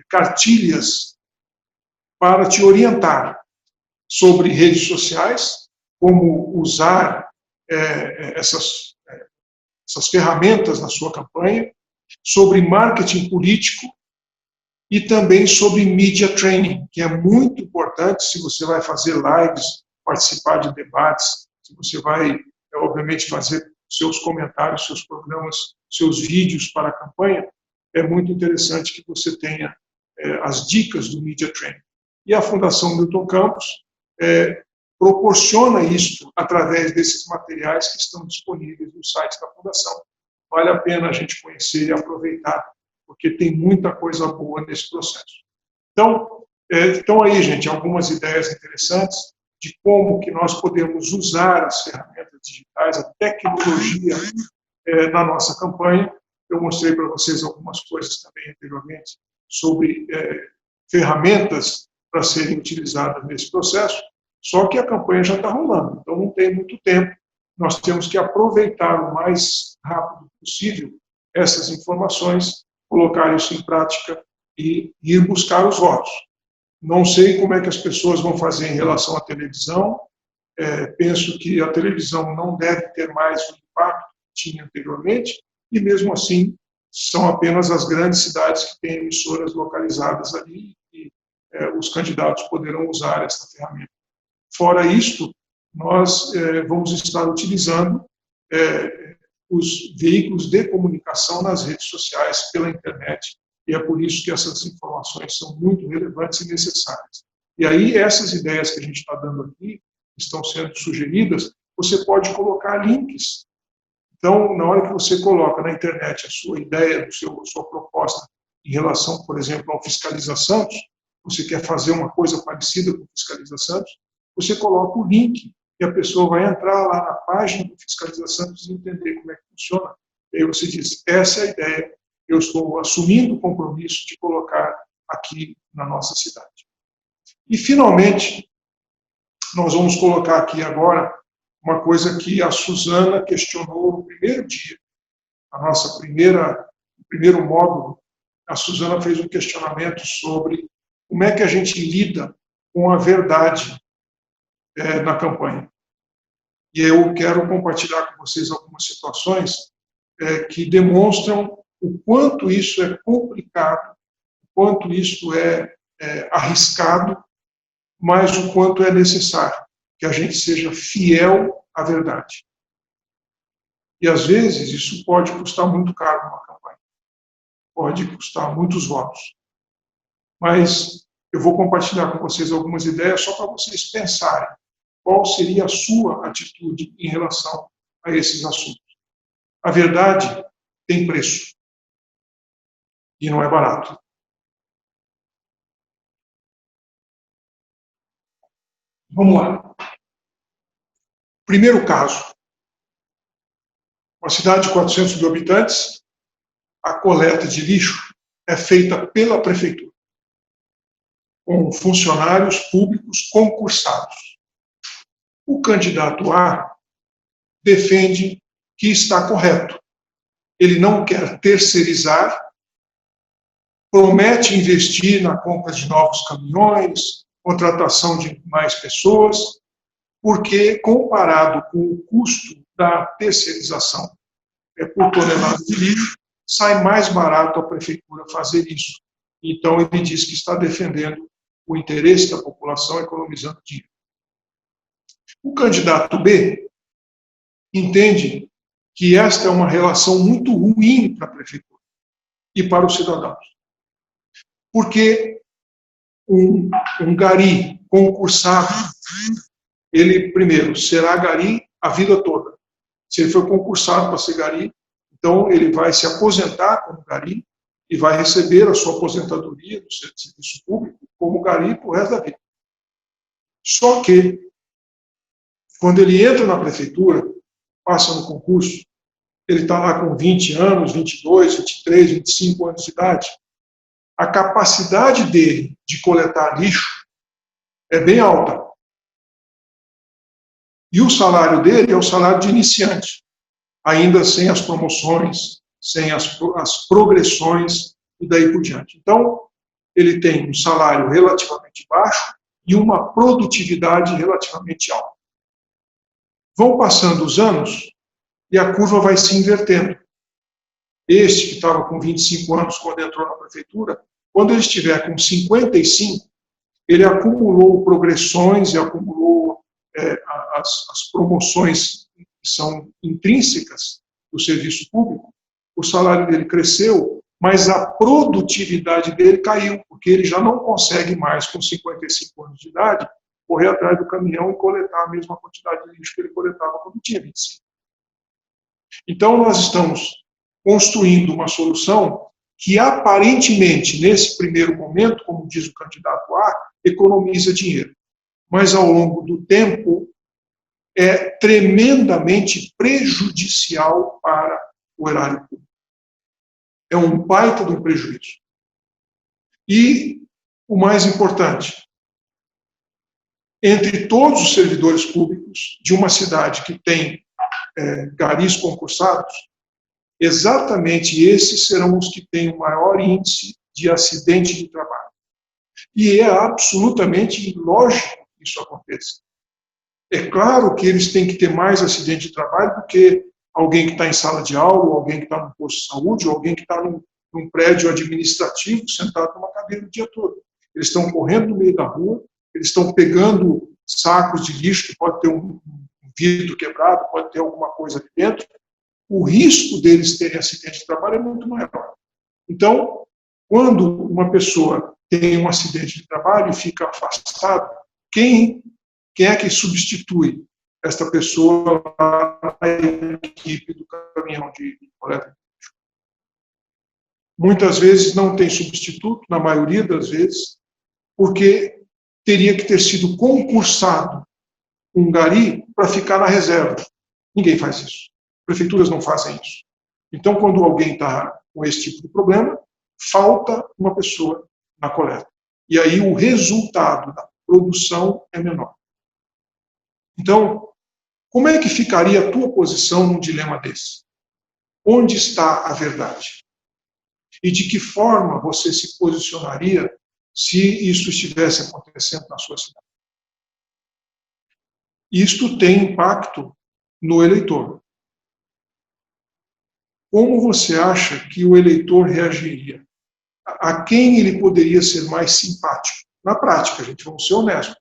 cartilhas para te orientar sobre redes sociais, como usar essas ferramentas na sua campanha, sobre marketing político e também sobre media training, que é muito importante se você vai fazer lives, participar de debates, se você vai, obviamente, fazer seus comentários, seus programas, seus vídeos para a campanha, é muito interessante que você tenha as dicas do media training. E a Fundação Milton Campos proporciona isso através desses materiais que estão disponíveis no site da Fundação. Vale a pena a gente conhecer e aproveitar, porque tem muita coisa boa nesse processo. Então, estão aí, gente, algumas ideias interessantes de como que nós podemos usar as ferramentas digitais, a tecnologia na nossa campanha. Eu mostrei para vocês algumas coisas também anteriormente sobre ferramentas para serem utilizadas nesse processo, só que a campanha já está rolando, então não tem muito tempo. Nós temos que aproveitar o mais rápido possível essas informações, colocar isso em prática e ir buscar os votos. Não sei como é que as pessoas vão fazer em relação à televisão, penso que a televisão não deve ter mais o impacto que tinha anteriormente, e mesmo assim são apenas as grandes cidades que têm emissoras localizadas ali e os candidatos poderão usar essa ferramenta. Fora isto, nós vamos estar utilizando os veículos de comunicação nas redes sociais, pela internet, e é por isso que essas informações são muito relevantes e necessárias. E aí, essas ideias que a gente está dando aqui, estão sendo sugeridas, você pode colocar links Então, na hora que você coloca na internet a sua ideia, a sua proposta em relação, por exemplo, ao Fiscaliza Santos, você quer fazer uma coisa parecida com o Fiscaliza Santos, você coloca o link e a pessoa vai entrar lá na página do Fiscaliza Santos e entender como é que funciona. E aí você diz, essa é a ideia, eu estou assumindo o compromisso de colocar aqui na nossa cidade. E, finalmente, nós vamos colocar aqui agora uma coisa que a Suzana questionou no primeiro dia, o primeiro módulo. A Suzana fez um questionamento sobre como é que a gente lida com a verdade na campanha. E eu quero compartilhar com vocês algumas situações que demonstram o quanto isso é complicado, o quanto isso é arriscado, mas o quanto é necessário que a gente seja fiel à verdade. E, às vezes, isso pode custar muito caro numa campanha. Pode custar muitos votos. Mas eu vou compartilhar com vocês algumas ideias só para vocês pensarem qual seria a sua atitude em relação a esses assuntos. A verdade tem preço. E não é barato. Vamos lá. Primeiro caso. Uma cidade de 400 mil habitantes, a coleta de lixo é feita pela prefeitura, com funcionários públicos concursados. O candidato A defende que está correto. Ele não quer terceirizar, promete investir na compra de novos caminhões, contratação de mais pessoas, porque, comparado com o custo da terceirização por tonelada de lixo, sai mais barato a prefeitura fazer isso. Então, ele diz que está defendendo o interesse da população, economizando dinheiro. O candidato B entende que esta é uma relação muito ruim para a prefeitura e para os cidadãos. Porque um gari concursado, ele, primeiro, será gari a vida toda. Se ele for concursado para ser gari, então ele vai se aposentar como gari e vai receber a sua aposentadoria do serviço público como gari para o resto da vida. Só que, quando ele entra na prefeitura, passa no concurso, ele está lá com 20 anos, 22, 23, 25 anos de idade, a capacidade dele de coletar lixo é bem alta. E o salário dele é o salário de iniciante, ainda sem as promoções, sem as progressões e daí por diante. Então, ele tem um salário relativamente baixo e uma produtividade relativamente alta. Vão passando os anos e a curva vai se invertendo. Este que estava com 25 anos quando entrou na prefeitura, quando ele estiver com 55, ele acumulou progressões e acumulou as promoções que são intrínsecas do serviço público, o salário dele cresceu, mas a produtividade dele caiu, porque ele já não consegue mais, com 55 anos de idade, correr atrás do caminhão e coletar a mesma quantidade de lixo que ele coletava quando tinha 25. Então, nós estamos construindo uma solução que, aparentemente, nesse primeiro momento, como diz o candidato A, economiza dinheiro. Mas, ao longo do tempo, é tremendamente prejudicial para o erário público. É um baita de um prejuízo. E, o mais importante, entre todos os servidores públicos de uma cidade que tem garis concursados, exatamente esses serão os que têm o maior índice de acidente de trabalho. E é absolutamente ilógico que isso aconteça. É claro que eles têm que ter mais acidente de trabalho do que alguém que está em sala de aula, ou alguém que está no posto de saúde, ou alguém que está num prédio administrativo, sentado numa cadeira o dia todo. Eles estão correndo no meio da rua, eles estão pegando sacos de lixo, que pode ter um vidro quebrado, pode ter alguma coisa ali dentro. O risco deles terem acidente de trabalho é muito maior. Então, quando uma pessoa tem um acidente de trabalho e fica afastado, quem é que substitui esta pessoa na equipe do caminhão de coleta. Muitas vezes não tem substituto, na maioria das vezes, porque teria que ter sido concursado um gari para ficar na reserva. Ninguém faz isso. Prefeituras não fazem isso. Então, quando alguém está com esse tipo de problema, falta uma pessoa na coleta. E aí o resultado da produção é menor. Então, como é que ficaria a tua posição num dilema desse? Onde está a verdade? E de que forma você se posicionaria se isso estivesse acontecendo na sua cidade? Isto tem impacto no eleitor. Como você acha que o eleitor reagiria? A quem ele poderia ser mais simpático? Na prática, gente, vamos ser honestos.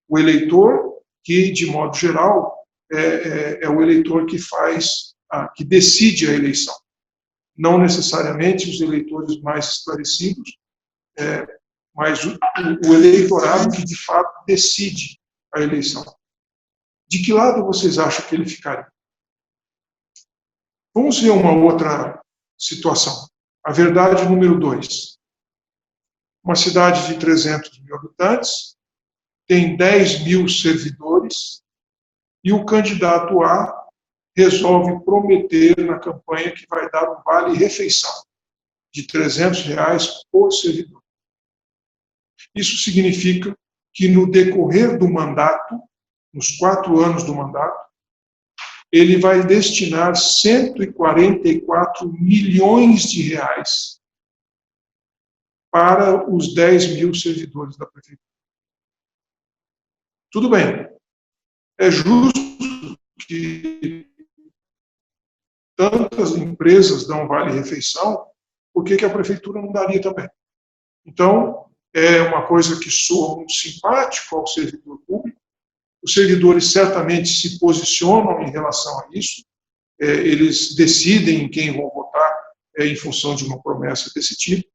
O eleitor que, de modo geral, é o eleitor que que decide a eleição. Não necessariamente os eleitores mais esclarecidos, mas o eleitorado que, de fato, decide a eleição. De que lado vocês acham que ele ficaria? Vamos ver uma outra situação. A verdade número 2. Uma cidade de 300 mil habitantes, tem 10 mil servidores, e o candidato A resolve prometer na campanha que vai dar um vale-refeição de R$300 por servidor. Isso significa que no decorrer do mandato, nos 4 anos do mandato, ele vai destinar 144 milhões de reais para os 10 mil servidores da prefeitura. Tudo bem, é justo que tantas empresas dão vale-refeição, por que a prefeitura não daria também? Então, é uma coisa que soa muito simpático ao servidor público. Os servidores certamente se posicionam em relação a isso, eles decidem em quem vão votar em função de uma promessa desse tipo.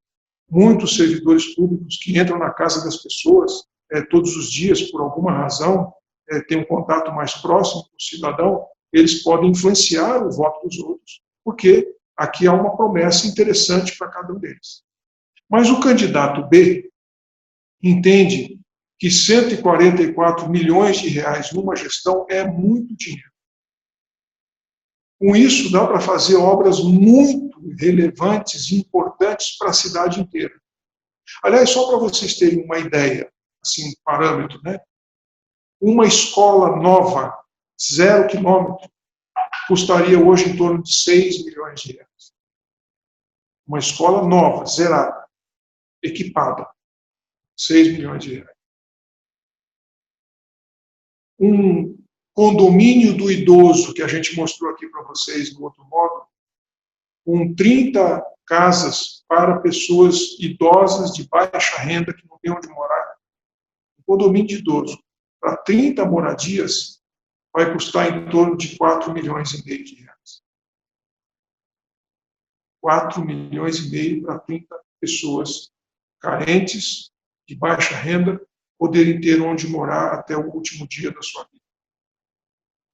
Muitos servidores públicos que entram na casa das pessoas todos os dias, por alguma razão, têm um contato mais próximo com o cidadão, eles podem influenciar o voto dos outros, porque aqui há uma promessa interessante para cada um deles. Mas o candidato B entende que 144 milhões de reais numa gestão é muito dinheiro. Com isso, dá para fazer obras muito relevantes e importantes para a cidade inteira. Aliás, só para vocês terem uma ideia, assim, um parâmetro, né? Uma escola nova, 0 quilômetro, custaria hoje em torno de 6 milhões de reais. Uma escola nova, zerada, equipada, 6 milhões de reais. Um condomínio do idoso, que a gente mostrou aqui para vocês no outro módulo, com 30 casas para pessoas idosas de baixa renda que não têm onde morar. Um condomínio de idoso para 30 moradias vai custar em torno de 4 milhões e meio de reais. 4 milhões e meio para 30 pessoas carentes, de baixa renda, poderem ter onde morar até o último dia da sua vida.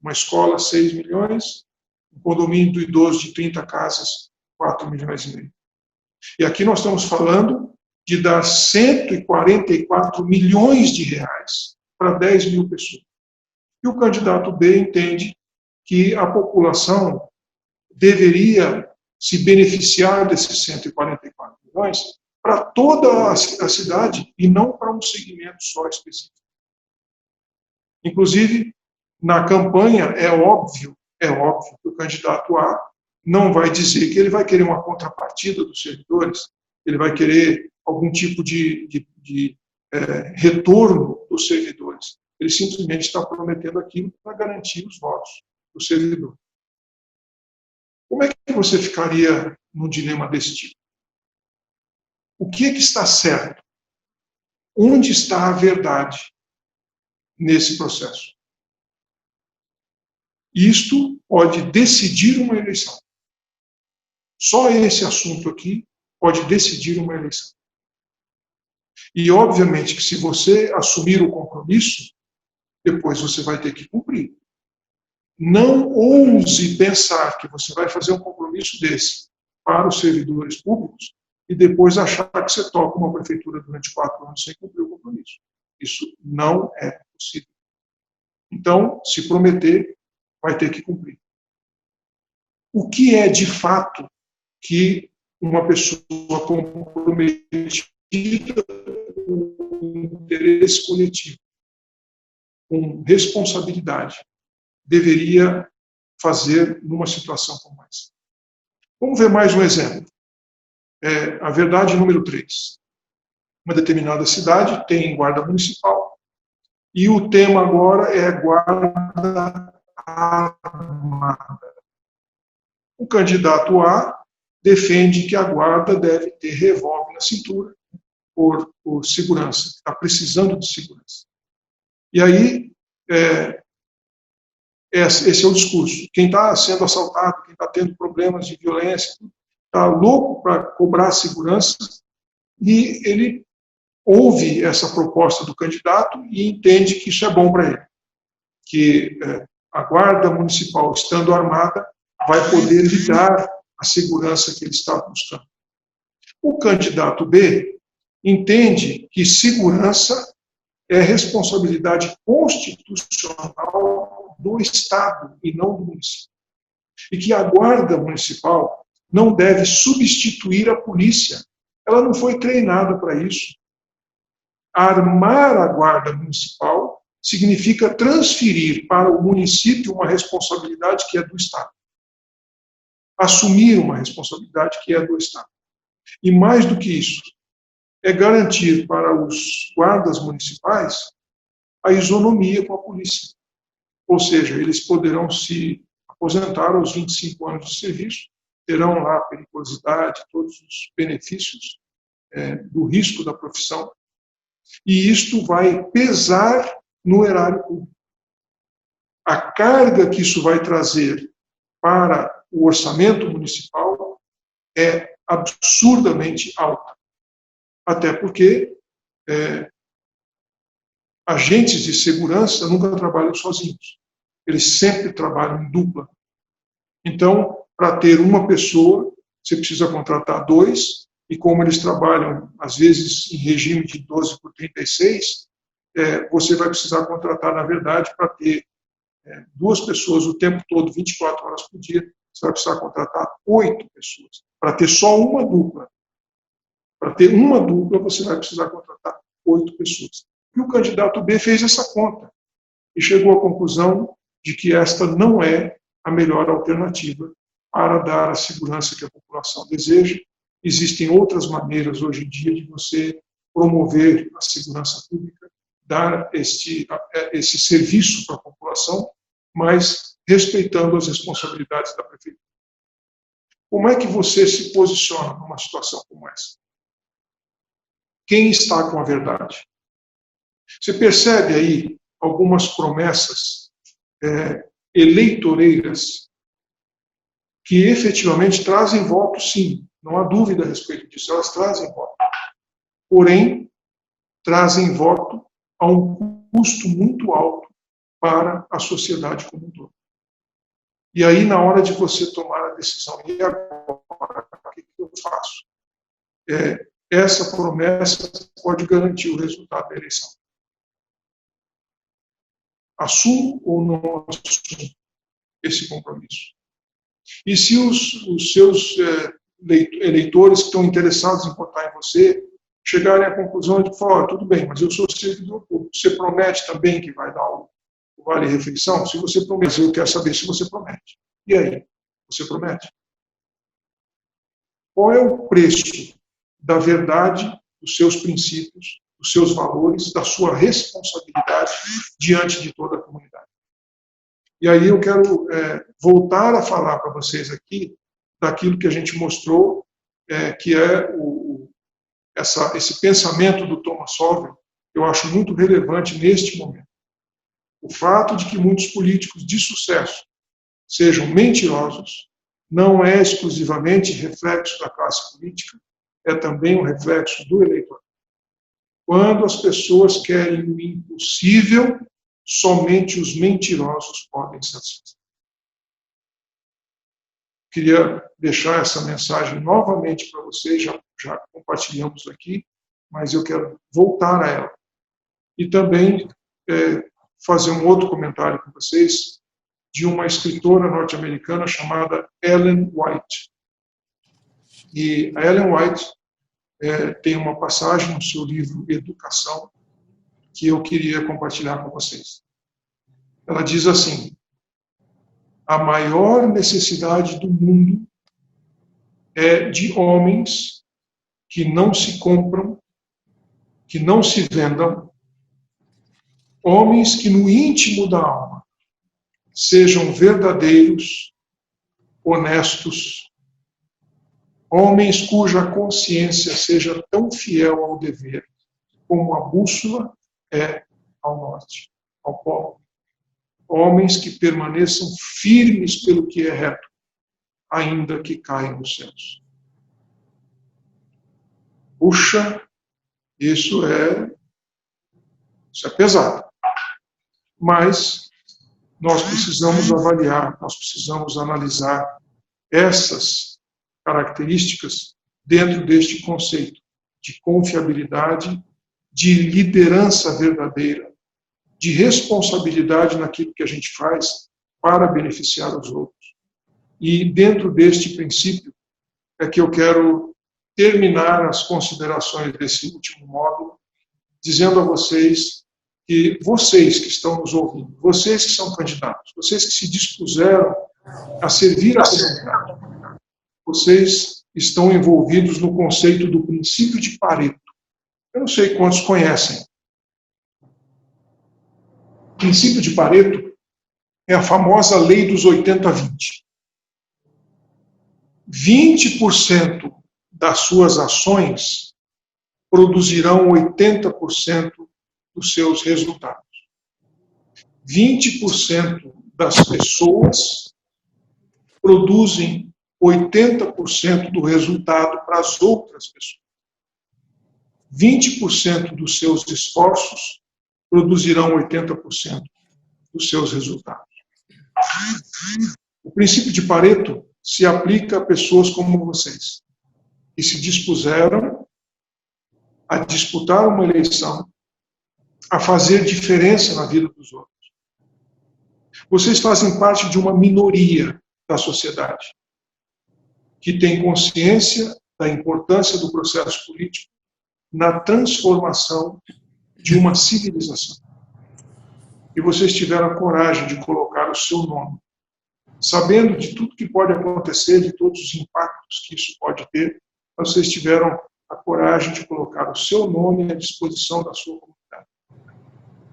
Uma escola, 6 milhões, um condomínio do idoso de 30 casas, 4 milhões e meio. E aqui nós estamos falando de dar 144 milhões de reais para 10 mil pessoas. E o candidato B entende que a população deveria se beneficiar desses 144 milhões para toda a cidade e não para um segmento só específico. Inclusive, na campanha, é óbvio que o candidato A não vai dizer que ele vai querer uma contrapartida dos servidores, ele vai querer algum tipo de retorno dos servidores. Ele simplesmente está prometendo aquilo para garantir os votos do servidor. Como é que você ficaria num dilema desse tipo? O que está certo? Onde está a verdade nesse processo? Isto pode decidir uma eleição. Só esse assunto aqui pode decidir uma eleição. E, obviamente, que se você assumir o compromisso, depois você vai ter que cumprir. não ouse pensar que você vai fazer um compromisso desse para os servidores públicos e depois achar que você toca uma prefeitura durante 4 anos sem cumprir o compromisso. Isso não é possível. Então, se prometer, vai ter que cumprir. O que é, de fato, que uma pessoa comprometida com o interesse coletivo, com responsabilidade, deveria fazer numa situação como essa? Vamos ver mais um exemplo. A verdade número 3. Uma determinada cidade tem guarda municipal e o tema agora é guarda armada. O candidato A defende que a guarda deve ter revólver na cintura por segurança, está precisando de segurança. E aí, esse é o discurso. Quem está sendo assaltado, quem está tendo problemas de violência, está louco para cobrar segurança, e ele ouve essa proposta do candidato e entende que isso é bom para ele, que a guarda municipal, estando armada, vai poder lhe dar a segurança que ele está buscando. O candidato B entende que segurança é responsabilidade constitucional do Estado e não do município. E que a guarda municipal não deve substituir a polícia. Ela não foi treinada para isso. Armar a guarda municipal significa transferir para o município uma responsabilidade que é do Estado. Assumir uma responsabilidade que é do Estado. E mais do que isso, é garantir para os guardas municipais a isonomia com a polícia. Ou seja, eles poderão se aposentar aos 25 anos de serviço, terão lá a periculosidade, todos os benefícios do risco da profissão, e isto vai pesar no erário público. A carga que isso vai trazer para o orçamento municipal é absurdamente alta. Até porque agentes de segurança nunca trabalham sozinhos. Eles sempre trabalham em dupla. Então, para ter uma pessoa, você precisa contratar 2, e como eles trabalham, às vezes, em regime de 12/36, você vai precisar contratar, na verdade, para ter 2 pessoas o tempo todo, 24 horas por dia, você vai precisar contratar 8 pessoas. Para ter só uma dupla. Para ter uma dupla, você vai precisar contratar 8 pessoas. E o candidato B fez essa conta e chegou à conclusão de que esta não é a melhor alternativa para dar a segurança que a população deseja. Existem outras maneiras hoje em dia de você promover a segurança pública, dar esse serviço para a população, mas respeitando as responsabilidades da prefeitura. Como é que você se posiciona numa situação como essa? Quem está com a verdade? Você percebe aí algumas promessas eleitoreiras que efetivamente trazem voto, sim, não há dúvida a respeito disso, elas trazem voto. Porém, trazem voto a um custo muito alto para a sociedade como um todo. E aí, na hora de você tomar a decisão, e agora, o que eu faço? Essa promessa pode garantir o resultado da eleição. Assumo ou não assumo esse compromisso? E se os seus eleitores que estão interessados em votar em você chegarem à conclusão de que, tudo bem, mas eu sou servidor público, você promete também que vai dar o vale-refeição? Se você promete, eu quero saber se você promete. E aí? Você promete? Qual é o preço da verdade, dos seus princípios, dos seus valores, da sua responsabilidade diante de toda a comunidade? E aí eu quero voltar a falar para vocês aqui daquilo que a gente mostrou, que é esse pensamento do Thomas Sowell, que eu acho muito relevante neste momento. O fato de que muitos políticos de sucesso sejam mentirosos não é exclusivamente reflexo da classe política, é também um reflexo do eleitorado. Quando as pessoas querem o impossível, somente os mentirosos podem satisfazer. queria deixar essa mensagem novamente para vocês, já compartilhamos aqui, mas eu quero voltar a ela. E também fazer um outro comentário com vocês de uma escritora norte-americana chamada Ellen White. E a Ellen White tem uma passagem no seu livro Educação que eu queria compartilhar com vocês. Ela diz assim: a maior necessidade do mundo é de homens que não se compram, que não se vendam, homens que no íntimo da alma sejam verdadeiros, honestos, homens cuja consciência seja tão fiel ao dever como a bússola é ao norte, ao polo. Homens que permaneçam firmes pelo que é reto, ainda que caiam os céus. Puxa, isso é pesado. Mas nós precisamos avaliar, nós precisamos analisar essas características dentro deste conceito de confiabilidade, de liderança verdadeira, de responsabilidade naquilo que a gente faz para beneficiar os outros. E dentro deste princípio é que eu quero terminar as considerações desse último módulo, dizendo a vocês que vocês que estão nos ouvindo, vocês que são candidatos, vocês que se dispuseram a servir a comunidade, vocês estão envolvidos no conceito do princípio de Pareto. Eu não sei quantos conhecem. O princípio de Pareto é a famosa lei dos 80-20. 20% das suas ações produzirão 80% dos seus resultados. 20% das pessoas produzem 80% do resultado para as outras pessoas. 20% dos seus esforços produzirão 80% dos seus resultados. O princípio de Pareto se aplica a pessoas como vocês, que se dispuseram a disputar uma eleição, a fazer diferença na vida dos outros. Vocês fazem parte de uma minoria da sociedade, que tem consciência da importância do processo político na transformação de uma civilização. E vocês tiveram a coragem de colocar o seu nome, sabendo de tudo que pode acontecer, de todos os impactos que isso pode ter, vocês tiveram a coragem de colocar o seu nome à disposição da sua comunidade.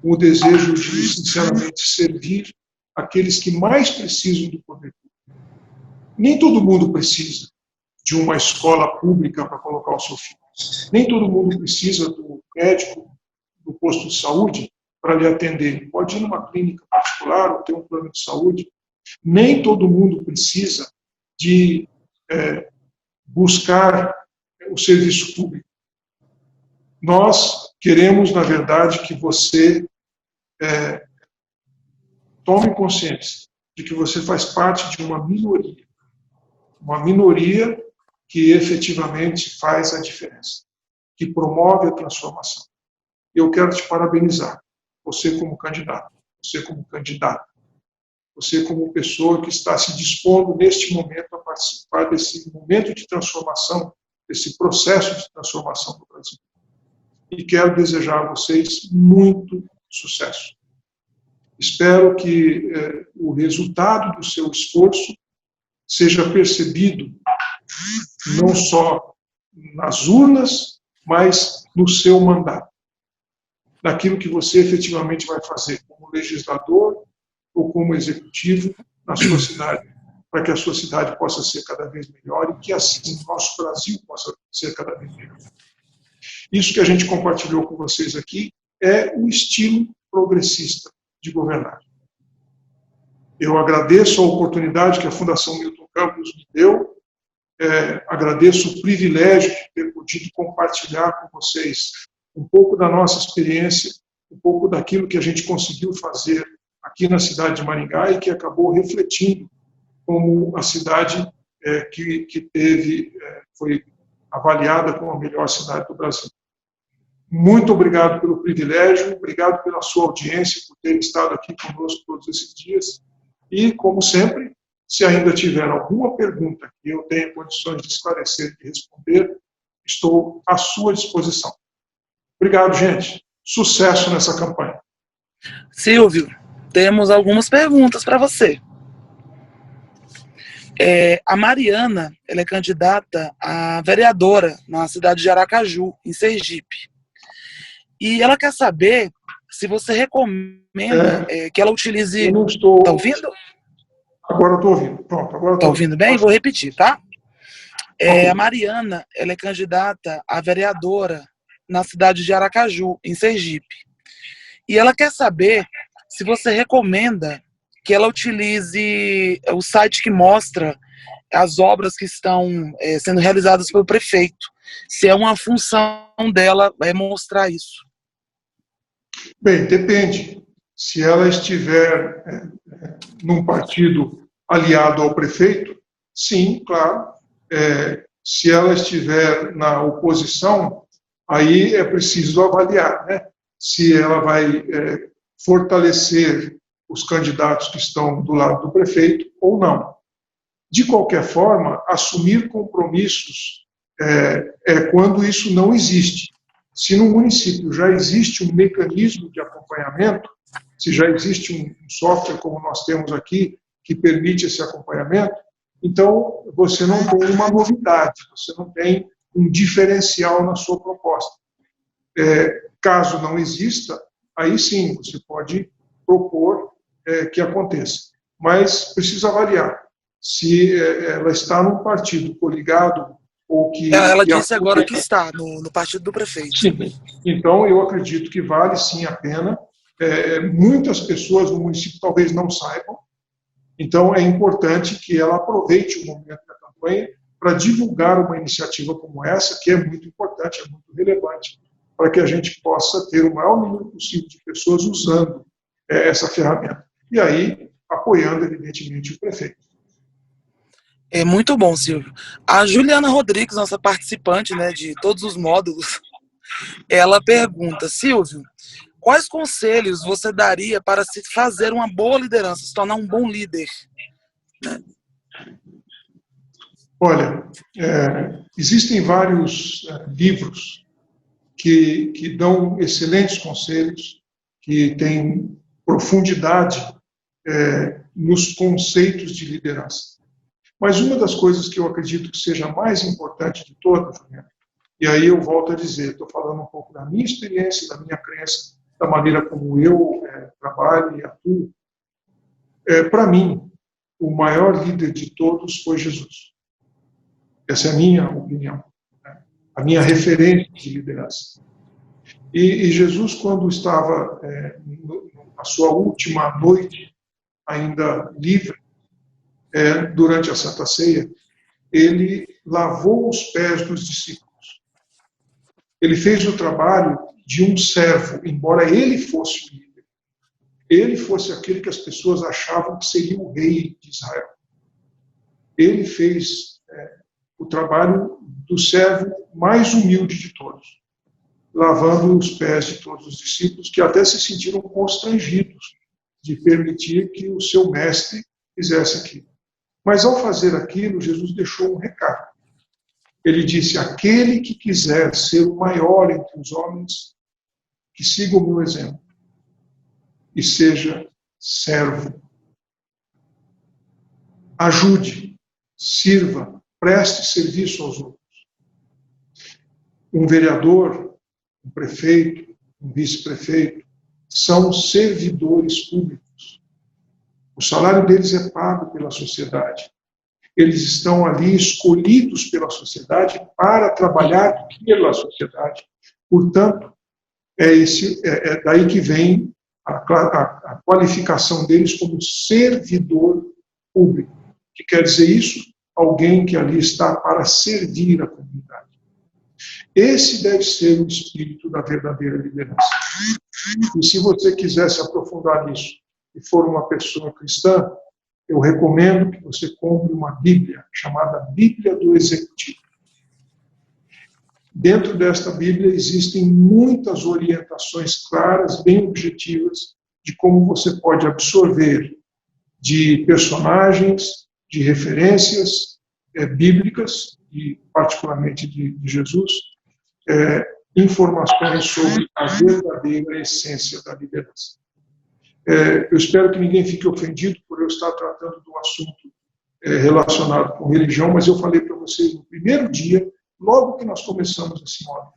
Com o desejo de, sinceramente, servir aqueles que mais precisam do poder público. Nem todo mundo precisa de uma escola pública para colocar o seu filho. Nem todo mundo precisa do médico do posto de saúde para lhe atender. Pode ir numa clínica particular ou ter um plano de saúde. Nem todo mundo precisa de buscar o serviço público. Nós queremos, na verdade, que você tome consciência de que você faz parte de uma minoria que efetivamente faz a diferença, que promove a transformação. Eu quero te parabenizar, você como candidato, você como candidata, você como pessoa que está se dispondo neste momento a participar desse momento de transformação, desse processo de transformação do Brasil. E quero desejar a vocês muito sucesso. Espero que o resultado do seu esforço seja percebido não só nas urnas, mas no seu mandato, naquilo que você efetivamente vai fazer como legislador ou como executivo na sua cidade, para que a sua cidade possa ser cada vez melhor e que assim o nosso Brasil possa ser cada vez melhor. Isso que a gente compartilhou com vocês aqui é o estilo progressista de governar. Eu agradeço a oportunidade que a Fundação Milton Campos me deu, agradeço o privilégio de ter podido compartilhar com vocês um pouco da nossa experiência, um pouco daquilo que a gente conseguiu fazer aqui na cidade de Maringá e que acabou refletindo como a cidade foi avaliada como a melhor cidade do Brasil. Muito obrigado pelo privilégio, obrigado pela sua audiência, por ter estado aqui conosco todos esses dias. E, como sempre, se ainda tiver alguma pergunta que eu tenha condições de esclarecer e responder, estou à sua disposição. Obrigado, gente. Sucesso nessa campanha. Silvio, temos algumas perguntas para você. A Mariana, ela é candidata a vereadora na cidade de Aracaju, em Sergipe. E ela quer saber se você recomenda que ela utilize... Eu não estou... Está ouvindo? Agora eu estou ouvindo. Pronto, agora Está ouvindo bem? Vou repetir, tá? Ok. A Mariana, ela é candidata a vereadora na cidade de Aracaju, em Sergipe. E ela quer saber se você recomenda que ela utilize o site que mostra as obras que estão sendo realizadas pelo prefeito. Se é uma função dela mostrar isso. Bem, depende. Se ela estiver num partido aliado ao prefeito, sim, claro. Se ela estiver na oposição, aí é preciso avaliar, né? Se ela vai fortalecer os candidatos que estão do lado do prefeito ou não. De qualquer forma, assumir compromissos quando isso não existe. Se no município já existe um mecanismo de acompanhamento, se já existe um software como nós temos aqui, que permite esse acompanhamento, então você não tem uma novidade, você não tem um diferencial na sua proposta. Caso não exista, aí sim, você pode propor que aconteça. Mas precisa avaliar se ela está num partido coligado ou que... Ela disse agora que está no partido do prefeito. Sim. Então, eu acredito que vale sim a pena. Muitas pessoas no município talvez não saibam. Então, é importante que ela aproveite o momento da campanha para divulgar uma iniciativa como essa, que é muito importante, é muito relevante, para que a gente possa ter o maior número possível de pessoas usando essa ferramenta. E aí, apoiando, evidentemente, o prefeito. É muito bom, Silvio. A Juliana Rodrigues, nossa participante, né, de todos os módulos, ela pergunta: Silvio, quais conselhos você daria para se fazer uma boa liderança, se tornar um bom líder? Olha, existem vários livros que dão excelentes conselhos, que têm profundidade nos conceitos de liderança. Mas uma das coisas que eu acredito que seja a mais importante de todas, Juliana, e aí eu volto a dizer, estou falando um pouco da minha experiência, da minha crença, da maneira como eu trabalho e atuo. Para mim, o maior líder de todos foi Jesus. Essa é a minha opinião, né? A minha referência de liderança. E Jesus, quando estava na sua última noite, ainda livre, durante a Santa Ceia, ele lavou os pés dos discípulos. Ele fez o trabalho de um servo, embora ele fosse o líder. Ele fosse aquele que as pessoas achavam que seria o rei de Israel. Ele fez o trabalho do servo mais humilde de todos, lavando os pés de todos os discípulos, que até se sentiram constrangidos de permitir que o seu mestre fizesse aquilo. Mas ao fazer aquilo, Jesus deixou um recado. Ele disse: aquele que quiser ser o maior entre os homens, que siga o meu exemplo e seja servo. Ajude, sirva, preste serviço aos outros. Um vereador, um prefeito, um vice-prefeito, são servidores públicos. O salário deles é pago pela sociedade. Eles estão ali escolhidos pela sociedade para trabalhar pela sociedade. Portanto, é daí que vem a qualificação deles como servidor público. O que quer dizer isso? Alguém que ali está para servir a comunidade. Esse deve ser o espírito da verdadeira liderança. E se você quiser se aprofundar nisso e for uma pessoa cristã, eu recomendo que você compre uma Bíblia, chamada Bíblia do Executivo. Dentro desta Bíblia existem muitas orientações claras, bem objetivas, de como você pode absorver de personagens, de referências bíblicas, e particularmente de Jesus, informações sobre a verdadeira essência da liderança. Eu espero que ninguém fique ofendido por eu estar tratando de um assunto relacionado com religião, mas eu falei para vocês no primeiro dia, logo que nós começamos esse módulo.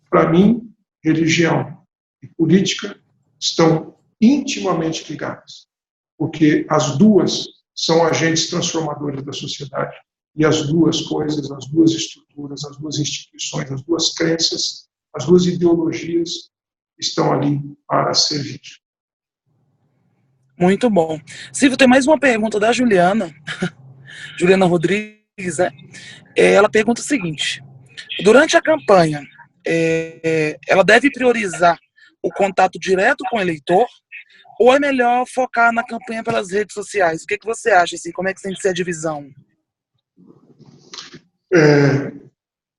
Para mim, religião e política estão intimamente ligadas, porque as duas são agentes transformadores da sociedade, e as duas coisas, as duas estruturas, as duas instituições, as duas crenças, as duas ideologias estão ali para servir. Muito bom. Silvio, tem mais uma pergunta da Juliana, Juliana Rodrigues, né? Ela pergunta o seguinte: durante a campanha, ela deve priorizar o contato direto com o eleitor, ou é melhor focar na campanha pelas redes sociais? O que você acha? Assim, como é que tem que ser a divisão?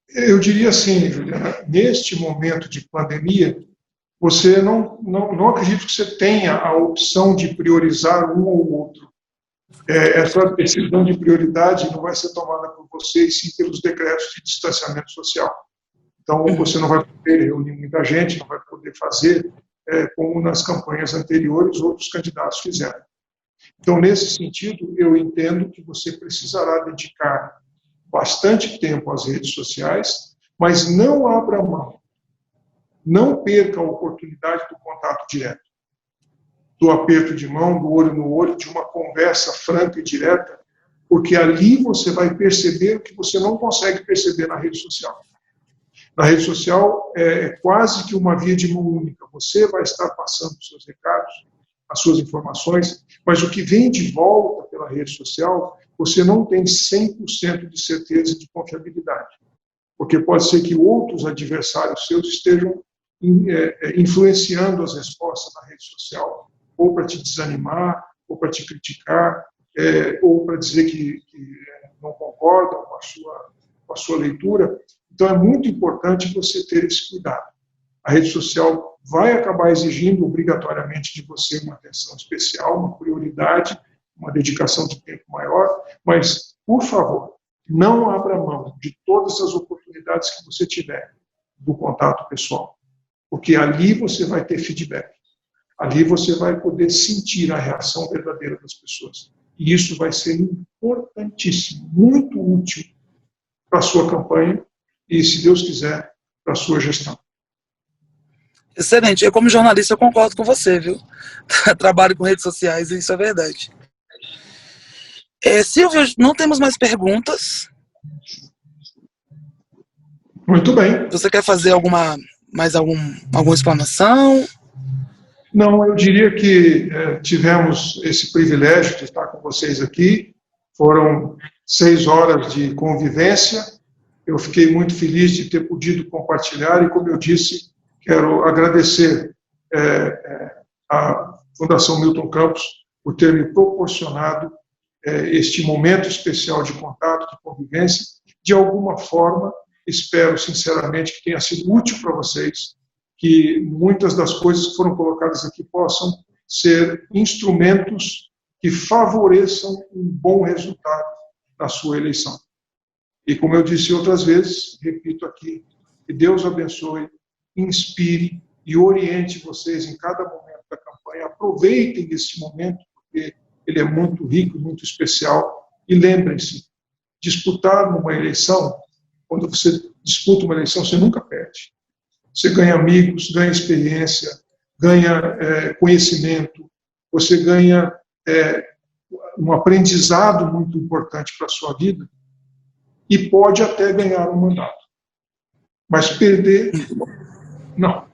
Eu diria assim, Juliana, neste momento de pandemia, você não acredito que você tenha a opção de priorizar um ou outro. Essa decisão de prioridade não vai ser tomada por você, e sim pelos decretos de distanciamento social. Então, você não vai poder reunir muita gente, não vai poder fazer como nas campanhas anteriores outros candidatos fizeram. Então, nesse sentido, eu entendo que você precisará dedicar bastante tempo às redes sociais, mas não abra mão, não perca a oportunidade do contato direto, do aperto de mão, do olho no olho, de uma conversa franca e direta, porque ali você vai perceber o que você não consegue perceber na rede social. Na rede social é quase que uma via de mão única. Você vai estar passando os seus recados, as suas informações, mas o que vem de volta pela rede social, você não tem 100% de certeza e de confiabilidade. Porque pode ser que outros adversários seus estejam influenciando as respostas na rede social, ou para te desanimar, ou para te criticar, ou para dizer que não concordam com a sua leitura. Então, é muito importante você ter esse cuidado. A rede social vai acabar exigindo obrigatoriamente de você uma atenção especial, uma prioridade, uma dedicação de tempo maior, mas, por favor, não abra mão de todas as oportunidades que você tiver do contato pessoal, porque ali você vai ter feedback, ali você vai poder sentir a reação verdadeira das pessoas, e isso vai ser importantíssimo, muito útil para a sua campanha e, se Deus quiser, para a sua gestão. Excelente. Eu, como jornalista, eu concordo com você, viu? Trabalho com redes sociais, e isso é verdade. Silvio, não temos mais perguntas. Muito bem. Você quer fazer alguma explanação? Não, eu diria que tivemos esse privilégio de estar com vocês aqui. Foram 6 horas de convivência. Eu fiquei muito feliz de ter podido compartilhar e, como eu disse, quero agradecer à Fundação Milton Campos por ter me proporcionado este momento especial de contato, de convivência. De alguma forma, espero sinceramente que tenha sido útil para vocês, que muitas das coisas que foram colocadas aqui possam ser instrumentos que favoreçam um bom resultado na sua eleição. E como eu disse outras vezes, repito aqui, que Deus abençoe, inspire e oriente vocês em cada momento da campanha. Aproveitem esse momento, porque ele é muito rico, muito especial. E lembrem-se, disputar numa eleição, quando você disputa uma eleição, você nunca perde. Você ganha amigos, ganha experiência, ganha conhecimento, você ganha um aprendizado muito importante para a sua vida e pode até ganhar um mandato. Mas perder, não.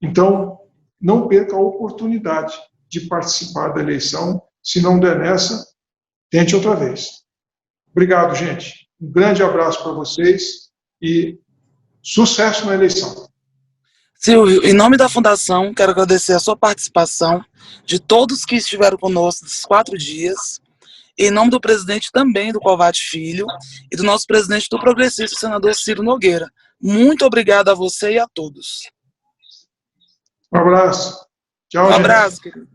Então, não perca a oportunidade de participar da eleição. Se não der nessa, tente outra vez. Obrigado, gente. Um grande abraço para vocês e sucesso na eleição. Silvio, em nome da Fundação, quero agradecer a sua participação, de todos que estiveram conosco nesses 4 dias. em nome do presidente também do Covate Filho e do nosso presidente do Progressista, o senador Ciro Nogueira. Muito obrigado a você e a todos. Um abraço. Tchau, Um gente. abraço, querido.